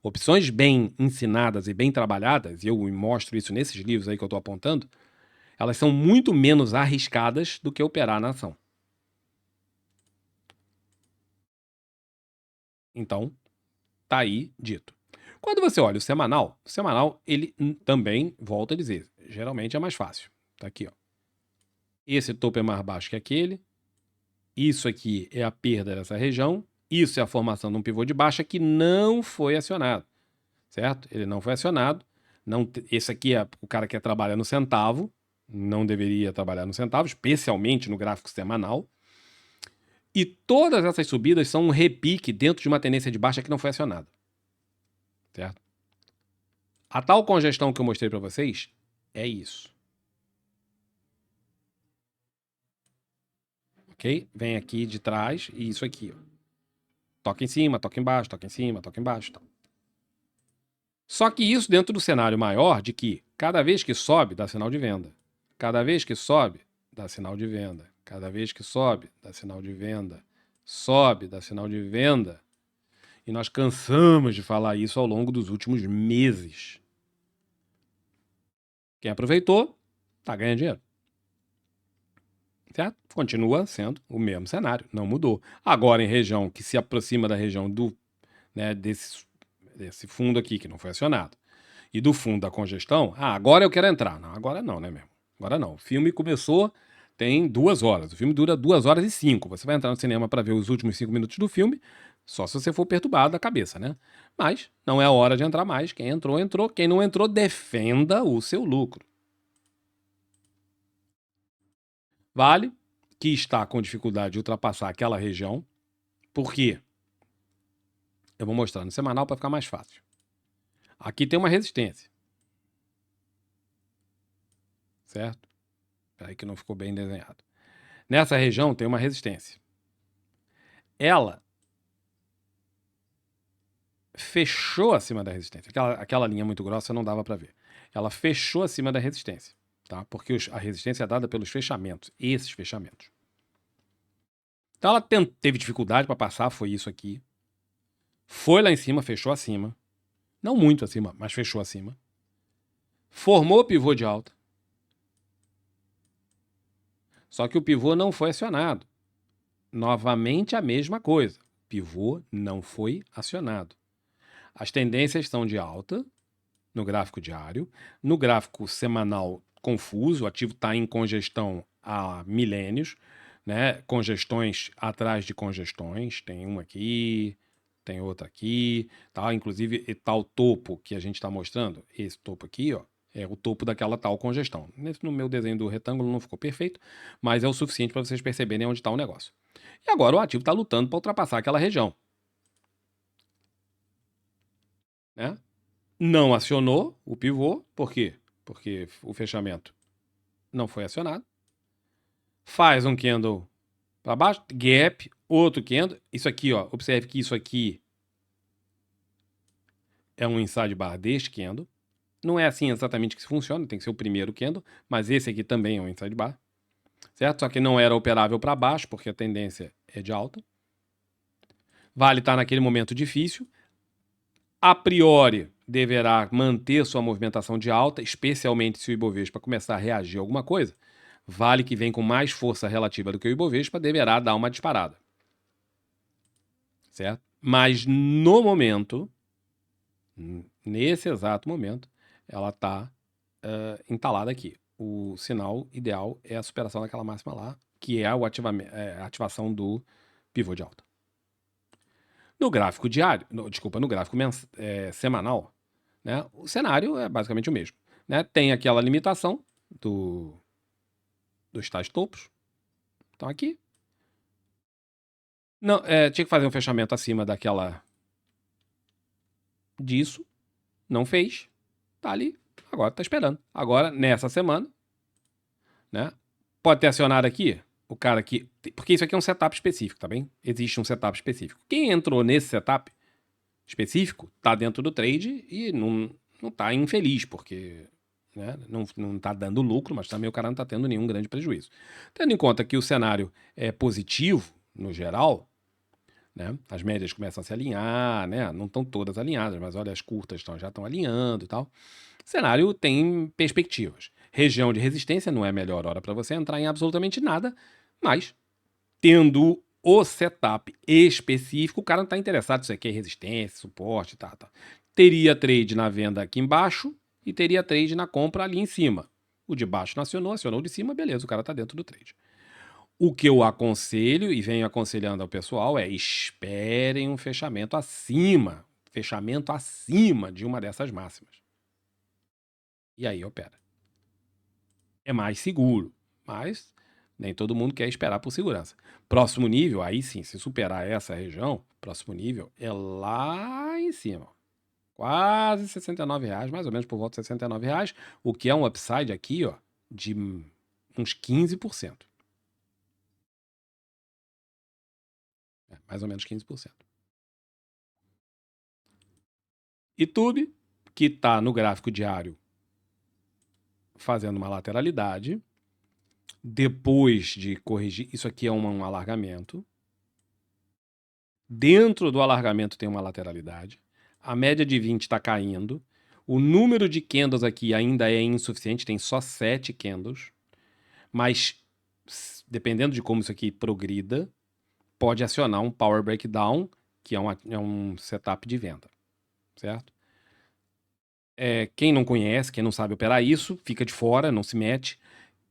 Opções bem ensinadas e bem trabalhadas, e eu mostro isso nesses livros aí que eu estou apontando, elas são muito menos arriscadas do que operar na ação. Então, tá aí dito. Quando você olha o semanal, ele também, volta a dizer, geralmente é mais fácil. Tá aqui, ó. Esse topo é mais baixo que aquele. Isso aqui é a perda dessa região. Isso é a formação de um pivô de baixa que não foi acionado. Certo? Ele não foi acionado. Não, esse aqui é o cara que trabalha no centavo. Não deveria trabalhar no centavo, especialmente no gráfico semanal. E todas essas subidas são um repique dentro de uma tendência de baixa que não foi acionada. Certo? A tal congestão que eu mostrei para vocês é isso. Ok? Vem aqui de trás e isso aqui. Ó. Toca em cima, toca embaixo, toca em cima, toca embaixo. Tá. Só que isso dentro do cenário maior de que cada vez que sobe, dá sinal de venda. Cada vez que sobe, dá sinal de venda. Cada vez que sobe, dá sinal de venda. Sobe, dá sinal de venda. E nós cansamos de falar isso ao longo dos últimos meses. Quem aproveitou, tá ganhando dinheiro. Certo? Continua sendo o mesmo cenário, não mudou. Agora, em região que se aproxima da região do, né, desse fundo aqui, que não foi acionado, e do fundo da congestão, agora eu quero entrar. Não, agora não, né, mesmo? Agora não. O filme começou, tem 2 horas. O filme dura 2 horas e 5. Você vai entrar no cinema para ver os últimos 5 minutos do filme, Só se você for perturbado da cabeça, né? Mas não é a hora de entrar mais. Quem entrou, entrou. Quem não entrou, defenda o seu lucro. Vale que está com dificuldade de ultrapassar aquela região. Por quê? Eu vou mostrar no semanal para ficar mais fácil. Aqui tem uma resistência. Certo? Peraí que não ficou bem desenhado. Nessa região tem uma resistência. Ela fechou acima da resistência. Aquela linha muito grossa não dava para ver. Ela fechou acima da resistência. Tá? Porque a resistência é dada pelos fechamentos. Esses fechamentos. Então ela teve dificuldade para passar, foi isso aqui. Foi lá em cima, fechou acima. Não muito acima, mas fechou acima. Formou pivô de alta. Só que o pivô não foi acionado. Novamente a mesma coisa. Pivô não foi acionado. As tendências estão de alta no gráfico diário. No gráfico semanal, confuso. O ativo está em congestão há milênios. Né? Congestões atrás de congestões. Tem uma aqui, tem outra aqui. Tá? Inclusive, tal topo que a gente está mostrando, esse topo aqui, ó, é o topo daquela tal congestão. No meu desenho do retângulo não ficou perfeito, mas é o suficiente para vocês perceberem onde está o negócio. E agora o ativo está lutando para ultrapassar aquela região. Né? Não acionou o pivô, por quê? Porque o fechamento não foi acionado. Faz um candle para baixo, gap, outro candle. Isso aqui, ó, observe que isso aqui é um inside bar deste candle. Não é assim exatamente que funciona, tem que ser o primeiro candle, mas esse aqui também é um inside bar. Certo? Só que não era operável para baixo, porque a tendência é de alta. Vale estar naquele momento difícil. A priori, deverá manter sua movimentação de alta, especialmente se o Ibovespa começar a reagir a alguma coisa. Vale que vem com mais força relativa do que o Ibovespa, deverá dar uma disparada. Certo? Mas no momento, nesse exato momento, ela está entalada aqui. O sinal ideal é a superação daquela máxima lá, que é a ativação do pivô de alta. No gráfico diário, no gráfico semanal, né, o cenário é basicamente o mesmo. Né? Tem aquela limitação dos tais topos. Então aqui. Não, tinha que fazer um fechamento acima disso. Não fez. Tá ali. Agora tá esperando. Agora, nessa semana, né? Pode ter acionado aqui o cara que. Porque isso aqui é um setup específico, tá bem? Existe um setup específico. Quem entrou nesse setup específico tá dentro do trade e não tá infeliz, porque né, não tá dando lucro, mas também o cara não tá tendo nenhum grande prejuízo. Tendo em conta que o cenário é positivo, no geral, né, as médias começam a se alinhar, né, não estão todas alinhadas, mas olha, as curtas já estão alinhando e tal. O cenário tem perspectivas. Região de resistência não é a melhor hora para você entrar em absolutamente nada, mas tendo o setup específico, o cara não está interessado se aqui é resistência, suporte, tá. Teria trade na venda aqui embaixo e teria trade na compra ali em cima. O de baixo acionou o de cima, beleza, o cara está dentro do trade. O que eu aconselho e venho aconselhando ao pessoal é esperem um fechamento acima de uma dessas máximas. E aí opera. É mais seguro, mas nem todo mundo quer esperar por segurança. Próximo nível, aí sim, se superar essa região, próximo nível é lá em cima. Quase R$69, mais ou menos por volta de R$69, o que é um upside aqui, ó, de uns 15%. Mais ou menos 15%. YouTube, que está no gráfico diário fazendo uma lateralidade. Depois de corrigir, isso aqui é um alargamento. Dentro do alargamento tem uma lateralidade. A média de 20 está caindo. O número de candles aqui ainda é insuficiente, tem só 7 candles. Mas, dependendo de como isso aqui progrida, pode acionar um Power Breakdown, que é um setup de venda. Certo? Quem não conhece, quem não sabe operar isso, fica de fora, não se mete.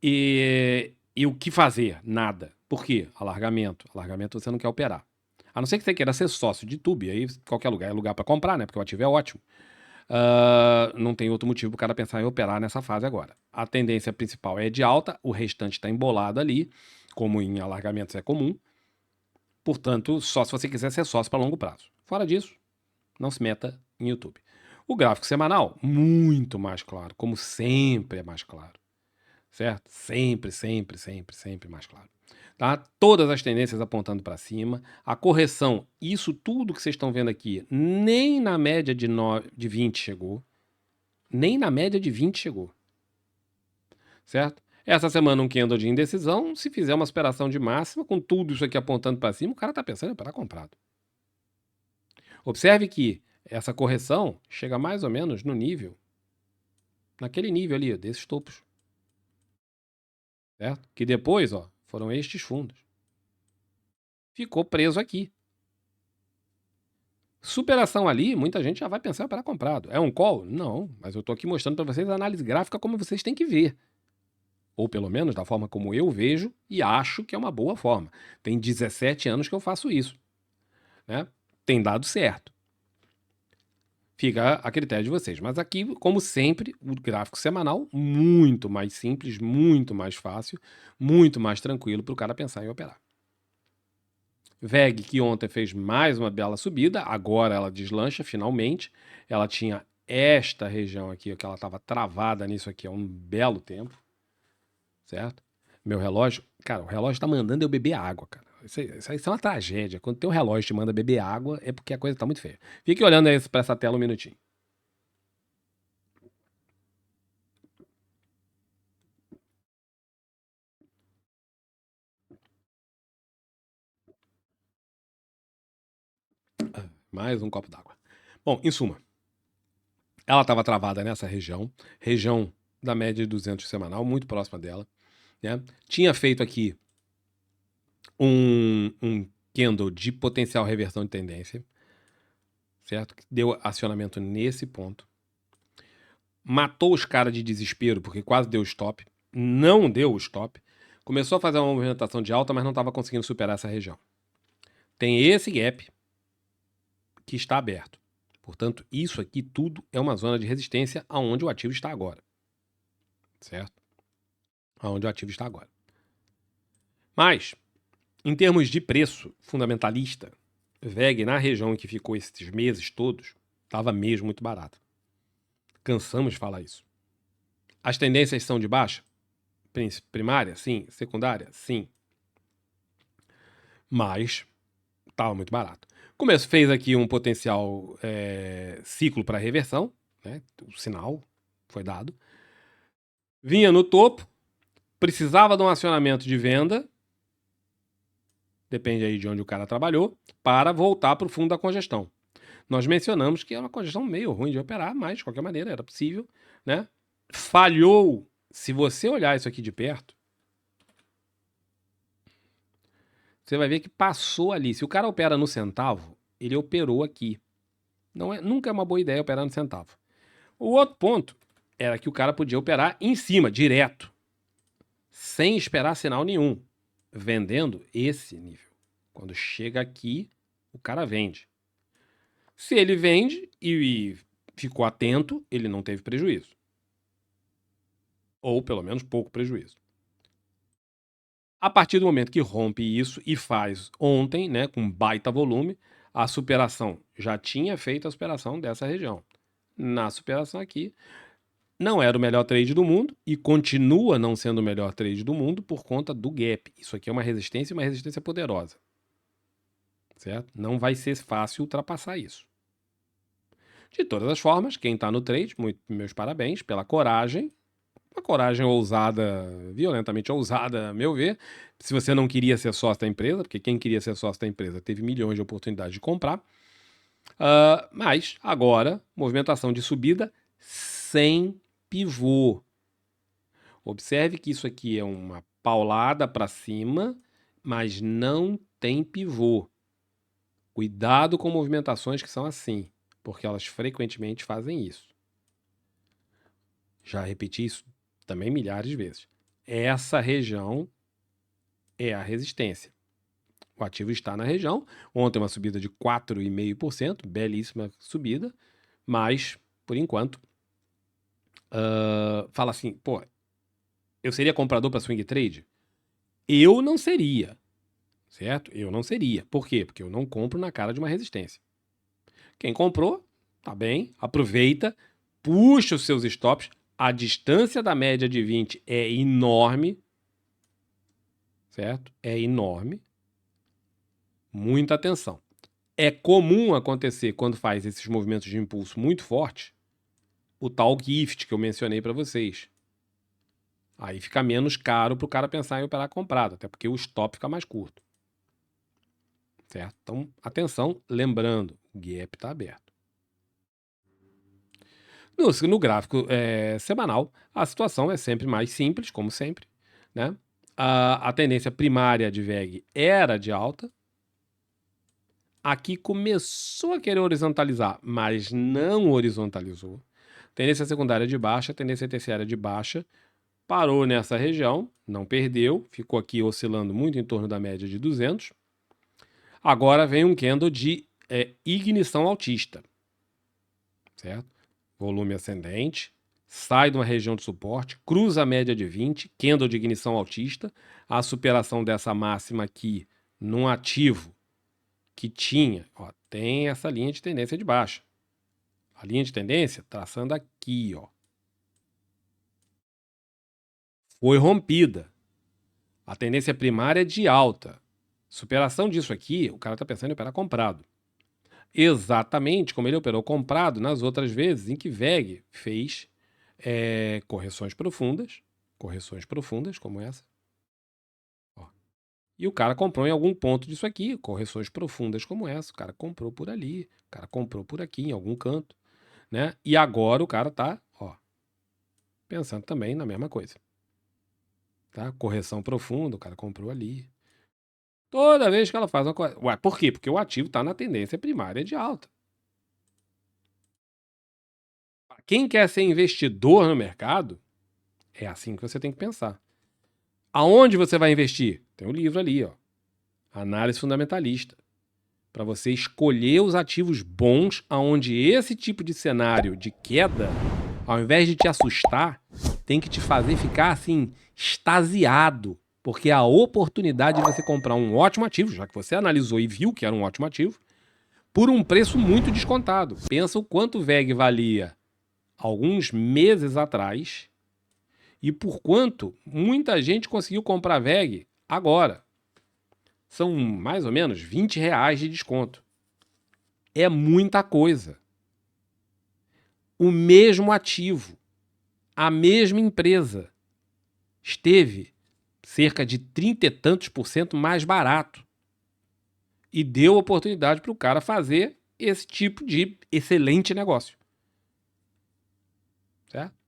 E o que fazer? Nada. Por quê? Alargamento. Alargamento você não quer operar. A não ser que você queira ser sócio de YouTube, aí qualquer lugar é lugar para comprar, né? Porque o ativo é ótimo. Não tem outro motivo para o cara pensar em operar nessa fase agora. A tendência principal é de alta, o restante está embolado ali, como em alargamentos é comum. Portanto, só se você quiser ser sócio para longo prazo. Fora disso, não se meta em YouTube. O gráfico semanal, muito mais claro, como sempre é mais claro, certo? Sempre, sempre, sempre, sempre mais claro. Tá? Todas as tendências apontando para cima. A correção, isso tudo que vocês estão vendo aqui, nem na média de 20 chegou. Nem na média de 20 chegou. Certo? Essa semana um candle de indecisão, se fizer uma superação de máxima, com tudo isso aqui apontando para cima, o cara está pensando em operar comprado. Observe que essa correção chega mais ou menos no nível, naquele nível ali, desses topos. Certo? Que depois, ó, foram estes fundos. Ficou preso aqui. Superação ali, muita gente já vai pensar para comprado. É um call? Não, mas eu estou aqui mostrando para vocês a análise gráfica como vocês têm que ver. Ou pelo menos da forma como eu vejo e acho que é uma boa forma. Tem 17 anos que eu faço isso. Né? Tem dado certo. Fica a critério de vocês. Mas aqui, como sempre, o gráfico semanal, muito mais simples, muito mais fácil, muito mais tranquilo para o cara pensar em operar. VEG, que ontem fez mais uma bela subida, agora ela deslancha finalmente. Ela tinha esta região aqui, que ela estava travada nisso aqui há um belo tempo, certo? Meu relógio, cara, o relógio está mandando eu beber água, cara. Isso é uma tragédia. Quando teu relógio te manda beber água, é porque a coisa tá muito feia. Fique olhando aí para essa tela um minutinho. Mais um copo d'água. Bom, em suma, ela estava travada nessa região da média de 200 semanal, muito próxima dela. Né? Tinha feito aqui um candle de potencial reversão de tendência, certo? Que deu acionamento nesse ponto. Matou os caras de desespero, porque quase deu stop. Não deu o stop. Começou a fazer uma movimentação de alta, mas não estava conseguindo superar essa região. Tem esse gap que está aberto. Portanto, isso aqui tudo é uma zona de resistência aonde o ativo está agora. Certo? Aonde o ativo está agora. Mas, em termos de preço fundamentalista, VEG na região em que ficou esses meses todos, estava mesmo muito barato. Cansamos de falar isso. As tendências são de baixa? Primária? Sim. Secundária? Sim. Mas estava muito barato. Começo fez aqui um potencial ciclo para reversão, né? O sinal foi dado. Vinha no topo, precisava de um acionamento de venda, depende aí de onde o cara trabalhou, para voltar para o fundo da congestão. Nós mencionamos que é uma congestão meio ruim de operar, mas de qualquer maneira era possível, né? Falhou. Se você olhar isso aqui de perto, você vai ver que passou ali. Se o cara opera no centavo, ele operou aqui. Nunca é uma boa ideia operar no centavo. O outro ponto era que o cara podia operar em cima, direto, sem esperar sinal nenhum, vendendo esse nível. Quando chega aqui, o cara vende. Se ele vende e ficou atento, ele não teve prejuízo. Ou pelo menos pouco prejuízo. A partir do momento que rompe isso e faz ontem, né, com baita volume, a superação já tinha feito a superação dessa região. Na superação aqui, não era o melhor trade do mundo e continua não sendo o melhor trade do mundo por conta do gap. Isso aqui é uma resistência poderosa. Certo? Não vai ser fácil ultrapassar isso. De todas as formas, quem está no trade, meus parabéns pela coragem. Uma coragem ousada, violentamente ousada, a meu ver. Se você não queria ser sócio da empresa, porque quem queria ser sócio da empresa teve milhões de oportunidades de comprar. Mas agora, movimentação de subida sem pivô. Observe que isso aqui é uma paulada para cima, mas não tem pivô. Cuidado com movimentações que são assim, porque elas frequentemente fazem isso. Já repeti isso também milhares de vezes. Essa região é a resistência. O ativo está na região. Ontem uma subida de 4,5%, belíssima subida, mas, por enquanto, fala assim, pô, eu seria comprador para swing trade? Eu não seria, certo? Eu não seria. Por quê? Porque eu não compro na cara de uma resistência. Quem comprou, tá bem, aproveita, puxa os seus stops. A distância da média de 20 é enorme, certo? É enorme. Muita atenção. É comum acontecer quando faz esses movimentos de impulso muito fortes, o tal gift que eu mencionei para vocês. Aí fica menos caro para o cara pensar em operar comprado, até porque o stop fica mais curto. Certo? Então, atenção, lembrando, o gap está aberto. No gráfico semanal, a situação é sempre mais simples, como sempre. Né? A tendência primária de VEG era de alta. Aqui começou a querer horizontalizar, mas não horizontalizou. Tendência secundária de baixa, tendência terciária de baixa. Parou nessa região, não perdeu, ficou aqui oscilando muito em torno da média de 200. Agora vem um candle de ignição altista, certo? Volume ascendente, sai de uma região de suporte, cruza a média de 20, candle de ignição altista, a superação dessa máxima aqui num ativo que tinha, tem essa linha de tendência de baixa. A linha de tendência traçando aqui, foi rompida. A tendência primária é de alta. Superação disso aqui, o cara está pensando em operar comprado. Exatamente como ele operou comprado nas outras vezes em que VEG fez correções profundas como essa. E o cara comprou em algum ponto disso aqui, correções profundas como essa. O cara comprou por ali, o cara comprou por aqui, em algum canto. Né? E agora o cara está pensando também na mesma coisa. Tá? Correção profunda, o cara comprou ali. Toda vez que ela faz uma correção. Ué, por quê? Porque o ativo está na tendência primária de alta. Quem quer ser investidor no mercado, é assim que você tem que pensar. Aonde você vai investir? Tem um livro ali, Análise Fundamentalista. Para você escolher os ativos bons, aonde esse tipo de cenário de queda, ao invés de te assustar, tem que te fazer ficar assim, extasiado. Porque a oportunidade de você comprar um ótimo ativo, já que você analisou e viu que era um ótimo ativo, por um preço muito descontado. Pensa o quanto o VEG valia alguns meses atrás e por quanto muita gente conseguiu comprar VEG agora. São mais ou menos R$20 de desconto. É muita coisa. O mesmo ativo, a mesma empresa, esteve cerca de 30 e tantos por cento mais barato. E deu oportunidade para o cara fazer esse tipo de excelente negócio. Certo?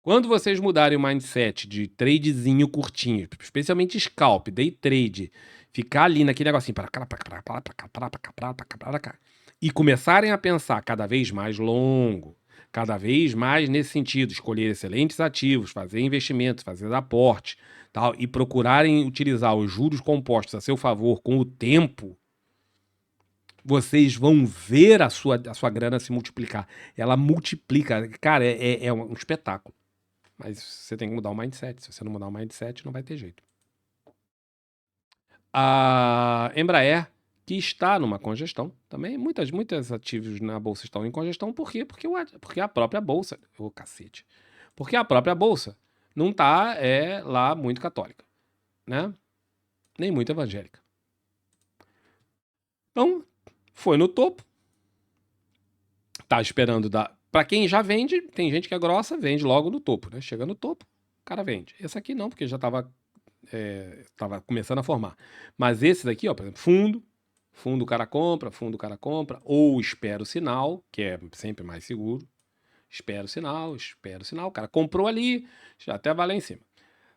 Quando vocês mudarem o mindset de tradezinho curtinho, especialmente scalp, day trade, ficar ali naquele negocinho para cá, e começarem a pensar cada vez mais longo, cada vez mais nesse sentido, escolher excelentes ativos, fazer investimentos, fazer aporte, tal, e procurarem utilizar os juros compostos a seu favor com o tempo, vocês vão ver a sua grana se multiplicar. Ela multiplica. Cara, é um espetáculo. Mas você tem que mudar o mindset. Se você não mudar o mindset, não vai ter jeito. A Embraer, que está numa congestão, também muitos ativos na bolsa estão em congestão. Por quê? Porque a própria bolsa... Ô, cacete. Porque a própria bolsa não está lá muito católica, né? Nem muito evangélica. Então, foi no topo. Tá esperando dar... Para quem já vende, tem gente que é grossa, vende logo no topo, né? Chega no topo, o cara vende. Esse aqui não, porque já estava começando a formar. Mas esse daqui, por exemplo, fundo o cara compra, ou espera o sinal, que é sempre mais seguro. Espera o sinal, o cara comprou ali, já até vai lá em cima.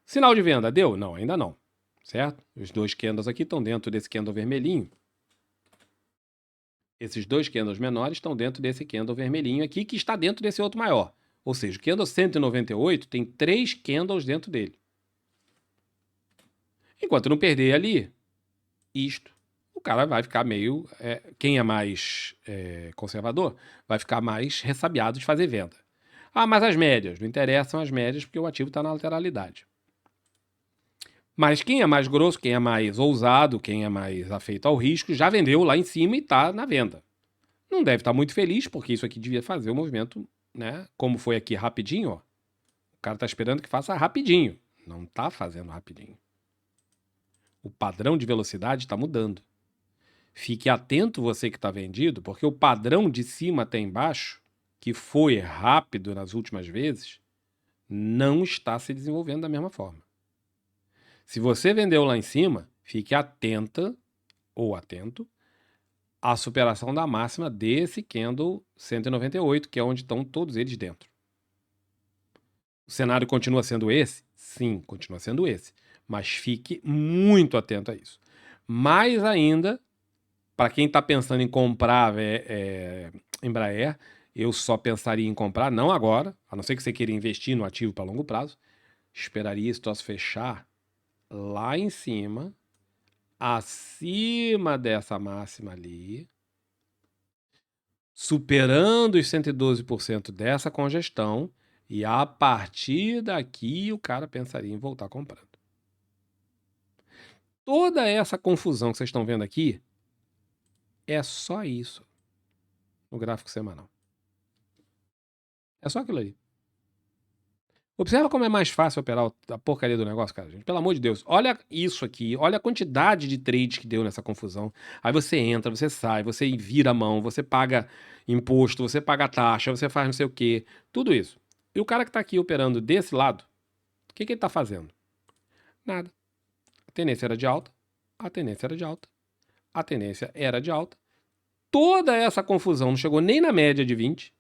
Sinal de venda, deu? Não, ainda não, certo? Os dois candles aqui estão dentro desse candle vermelhinho. Esses dois candles menores estão dentro desse candle vermelhinho aqui, que está dentro desse outro maior. Ou seja, o candle 198 tem 3 candles dentro dele. Enquanto não perder ali, isto. O cara vai ficar meio... quem é mais conservador vai ficar mais ressabiado de fazer venda. Ah, mas as médias. Não interessam as médias porque o ativo está na lateralidade. Mas quem é mais grosso, quem é mais ousado, quem é mais afeito ao risco, já vendeu lá em cima e está na venda. Não deve estar muito feliz, porque isso aqui devia fazer o movimento, né? Como foi aqui rapidinho, ó. O cara está esperando que faça rapidinho. Não está fazendo rapidinho. O padrão de velocidade está mudando. Fique atento você que está vendido, porque o padrão de cima até embaixo, que foi rápido nas últimas vezes, não está se desenvolvendo da mesma forma. Se você vendeu lá em cima, fique atenta ou atento à superação da máxima desse candle 198, que é onde estão todos eles dentro. O cenário continua sendo esse? Sim, continua sendo esse. Mas fique muito atento a isso. Mais ainda, para quem está pensando em comprar Embraer, eu só pensaria em comprar, não agora, a não ser que você queira investir no ativo para longo prazo, esperaria esse troço fechar lá em cima, acima dessa máxima ali, superando os 112% dessa congestão, e a partir daqui o cara pensaria em voltar comprando. Toda essa confusão que vocês estão vendo aqui é só isso no gráfico semanal. É só aquilo ali. Observa como é mais fácil operar a porcaria do negócio, cara, gente. Pelo amor de Deus. Olha isso aqui. Olha a quantidade de trades que deu nessa confusão. Aí você entra, você sai, você vira a mão, você paga imposto, você paga taxa, você faz não sei o quê. Tudo isso. E o cara que tá aqui operando desse lado, o que ele tá fazendo? Nada. A tendência era de alta. A tendência era de alta. A tendência era de alta. Toda essa confusão não chegou nem na média de 20.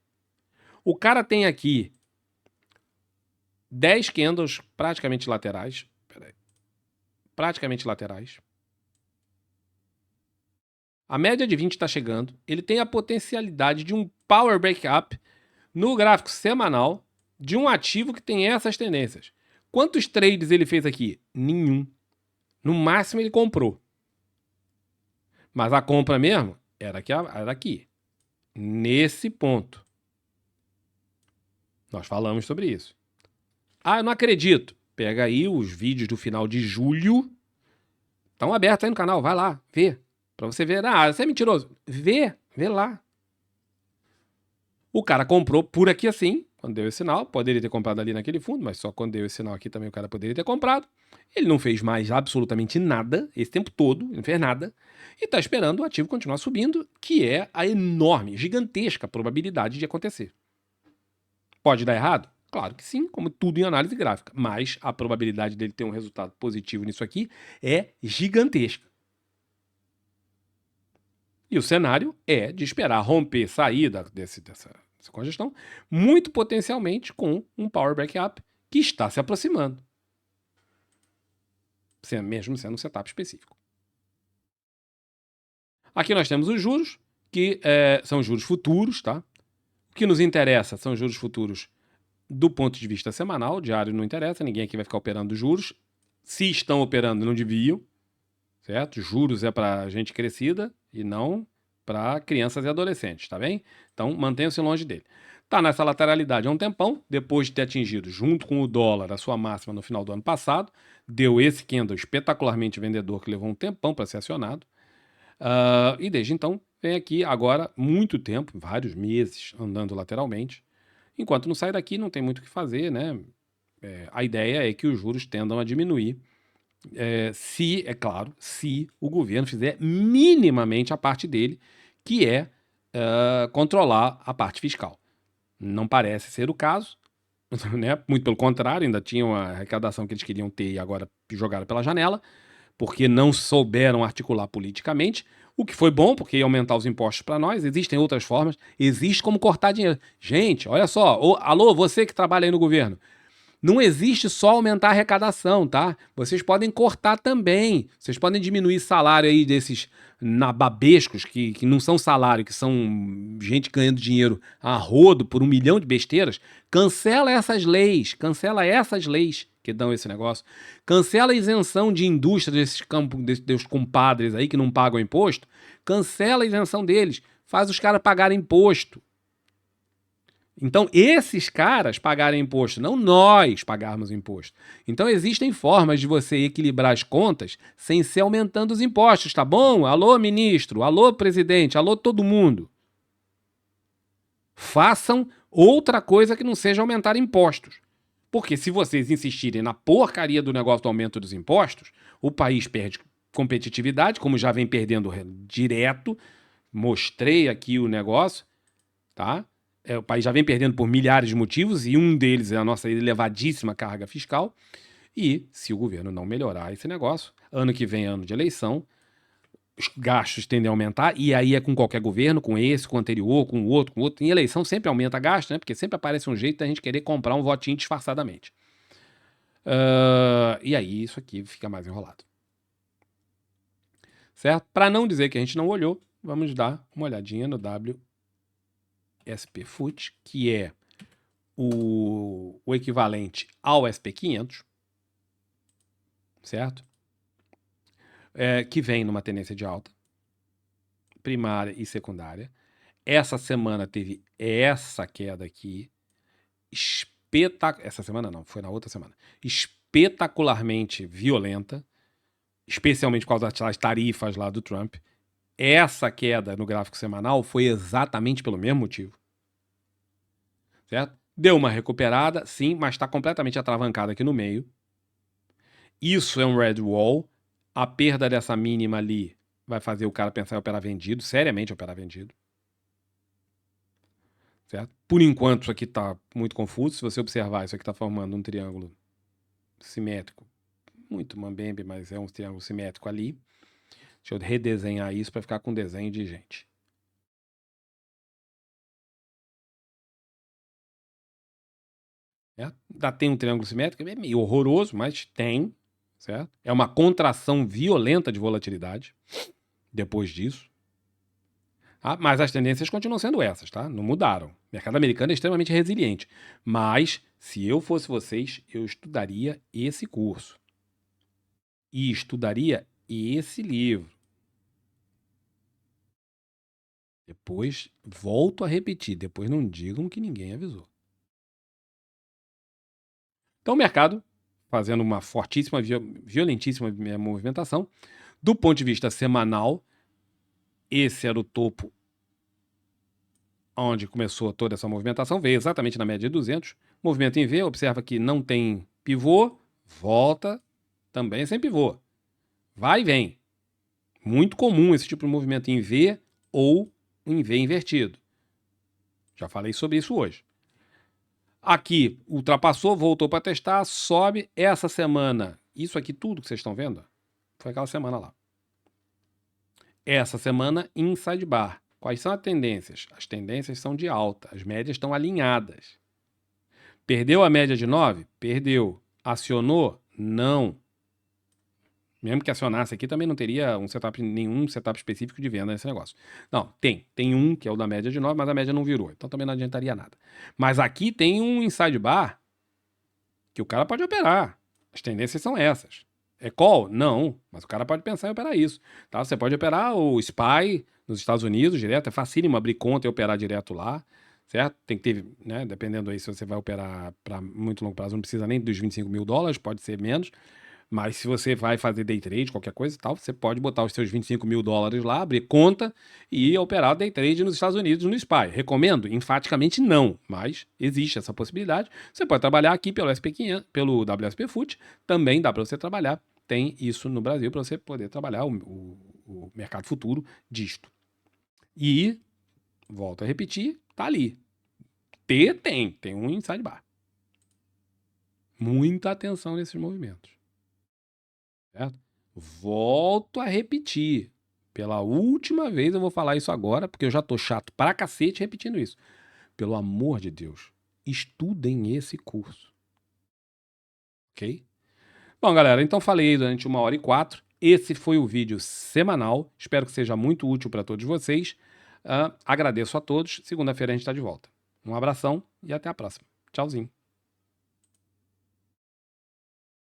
O cara tem aqui 10 candles praticamente laterais. Peraí. Praticamente laterais. A média de 20 está chegando. Ele tem a potencialidade de um power breakup no gráfico semanal de um ativo que tem essas tendências. Quantos trades ele fez aqui? Nenhum. No máximo ele comprou. Mas a compra mesmo era aqui. Nesse ponto. Nós falamos sobre isso. Ah, eu não acredito. Pega aí os vídeos do final de julho. Estão abertos aí no canal. Vai lá, vê. Pra você ver. Ah, você é mentiroso. Vê lá. O cara comprou por aqui assim, quando deu esse sinal. Poderia ter comprado ali naquele fundo, mas só quando deu esse sinal aqui também o cara poderia ter comprado. Ele não fez mais absolutamente nada esse tempo todo. Ele não fez nada. E tá esperando o ativo continuar subindo, que é a enorme, gigantesca probabilidade de acontecer. Pode dar errado? Claro que sim, como tudo em análise gráfica. Mas a probabilidade dele ter um resultado positivo nisso aqui é gigantesca. E o cenário é de esperar romper, sair dessa congestão, muito potencialmente com um power breakup que está se aproximando. Mesmo sendo um setup específico. Aqui nós temos os juros, que são juros futuros, tá? O que nos interessa são juros futuros do ponto de vista semanal, diário não interessa, ninguém aqui vai ficar operando juros. Se estão operando, não deviam, certo? Juros é para gente crescida e não para crianças e adolescentes, tá bem? Então, mantenham-se longe dele. Tá nessa lateralidade há um tempão, depois de ter atingido, junto com o dólar, a sua máxima no final do ano passado, deu esse candle espetacularmente vendedor que levou um tempão para ser acionado. E desde então, vem aqui agora muito tempo, vários meses, andando lateralmente. Enquanto não sai daqui, não tem muito o que fazer, né? A ideia é que os juros tendam a diminuir, é claro, se o governo fizer minimamente a parte dele, que é controlar a parte fiscal. Não parece ser o caso, né? Muito pelo contrário, ainda tinham a arrecadação que eles queriam ter e agora jogaram pela janela, porque não souberam articular politicamente, o que foi bom, porque ia aumentar os impostos para nós. Existem outras formas, existe como cortar dinheiro. Gente, olha só, alô, você que trabalha aí no governo, Não existe só aumentar a arrecadação, tá? Vocês podem cortar também. Vocês podem diminuir salário aí desses nababescos que não são salário, que são gente ganhando dinheiro a rodo por 1 milhão de besteiras. Cancela essas leis que dão esse negócio. Cancela a isenção de indústria desses campos, desses compadres aí que não pagam imposto. Cancela a isenção deles. Faz os caras pagarem imposto. Então, esses caras pagarem imposto, não nós pagarmos imposto. Então, existem formas de você equilibrar as contas sem ser aumentando os impostos, tá bom? Alô, ministro, alô, presidente, alô, todo mundo. Façam outra coisa que não seja aumentar impostos. Porque se vocês insistirem na porcaria do negócio do aumento dos impostos, o país perde competitividade, como já vem perdendo direto. Mostrei aqui o negócio, tá? O país já vem perdendo por milhares de motivos, e um deles é a nossa elevadíssima carga fiscal. E se o governo não melhorar esse negócio, ano que vem, ano de eleição, os gastos tendem a aumentar, e aí é com qualquer governo, com esse, com o anterior, com o outro, com o outro. Em eleição sempre aumenta gasto, né? Porque sempre aparece um jeito da gente querer comprar um votinho disfarçadamente. E aí isso aqui fica mais enrolado. Certo? Para não dizer que a gente não olhou, vamos dar uma olhadinha no WSP/FUT, que é o equivalente ao SP500, certo? Que vem numa tendência de alta, primária e secundária. Essa semana teve essa queda aqui, essa semana não, foi na outra semana, espetacularmente violenta, especialmente por causa das tarifas lá do Trump. Essa queda no gráfico semanal foi exatamente pelo mesmo motivo. Certo? Deu uma recuperada, sim, mas está completamente atravancada aqui no meio. Isso é um red wall. A perda dessa mínima ali vai fazer o cara pensar em operar vendido, seriamente operar vendido. Certo? Por enquanto, isso aqui está muito confuso. Se você observar, isso aqui está formando um triângulo simétrico. Muito mambembe, mas é um triângulo simétrico ali. Deixa eu redesenhar isso para ficar com desenho de gente. Tem um triângulo simétrico, é meio horroroso, mas tem, certo? É uma contração violenta de volatilidade depois disso. Mas as tendências continuam sendo essas, tá? Não mudaram. O mercado americano é extremamente resiliente. Mas, se eu fosse vocês, eu estudaria esse curso. E estudaria esse livro. Depois, volto a repetir, depois não digam que ninguém avisou. Então, o mercado fazendo uma fortíssima, violentíssima movimentação. Do ponto de vista semanal, esse era o topo onde começou toda essa movimentação, veio exatamente na média de 200. Movimento em V, observa que não tem pivô, volta também sem pivô. Vai e vem. Muito comum esse tipo de movimento em V ou em V invertido. Já falei sobre isso hoje. Aqui, ultrapassou, voltou para testar, sobe. Essa semana, isso aqui tudo que vocês estão vendo, foi aquela semana lá. Essa semana, inside bar. Quais são as tendências? As tendências são de alta, as médias estão alinhadas. Perdeu a média de 9? Perdeu. Acionou? Não. Mesmo que acionasse aqui, também não teria nenhum setup específico de venda nesse negócio. Não, tem um que é o da média de 9, mas a média não virou, então também não adiantaria nada. Mas aqui tem um inside bar que o cara pode operar. As tendências são essas. É call? Não, mas o cara pode pensar em operar isso. Tá? Você pode operar o SPY nos Estados Unidos direto, é facílimo abrir conta e operar direto lá, certo? Tem que ter, né, dependendo aí se você vai operar para muito longo prazo, não precisa nem dos 25 mil dólares, pode ser menos. Mas se você vai fazer day trade, qualquer coisa e tal, você pode botar os seus 25 mil dólares lá, abrir conta e operar day trade nos Estados Unidos no SPY. Recomendo? Enfaticamente não, mas existe essa possibilidade. Você pode trabalhar aqui pelo SP500, pelo WSP/FUT, também dá para você trabalhar. Tem isso no Brasil para você poder trabalhar o mercado futuro disto. E, volto a repetir, tá ali. Tem um inside bar. Muita atenção nesses movimentos. Certo? Volto a repetir. Pela última vez eu vou falar isso agora, porque eu já tô chato pra cacete repetindo isso. Pelo amor de Deus, estudem esse curso. ok? Bom, galera, então falei aí durante 1h04. Esse foi o vídeo semanal. Espero que seja muito útil para todos vocês. Agradeço a todos. Segunda-feira a gente está de volta. Um abração e até a próxima. Tchauzinho.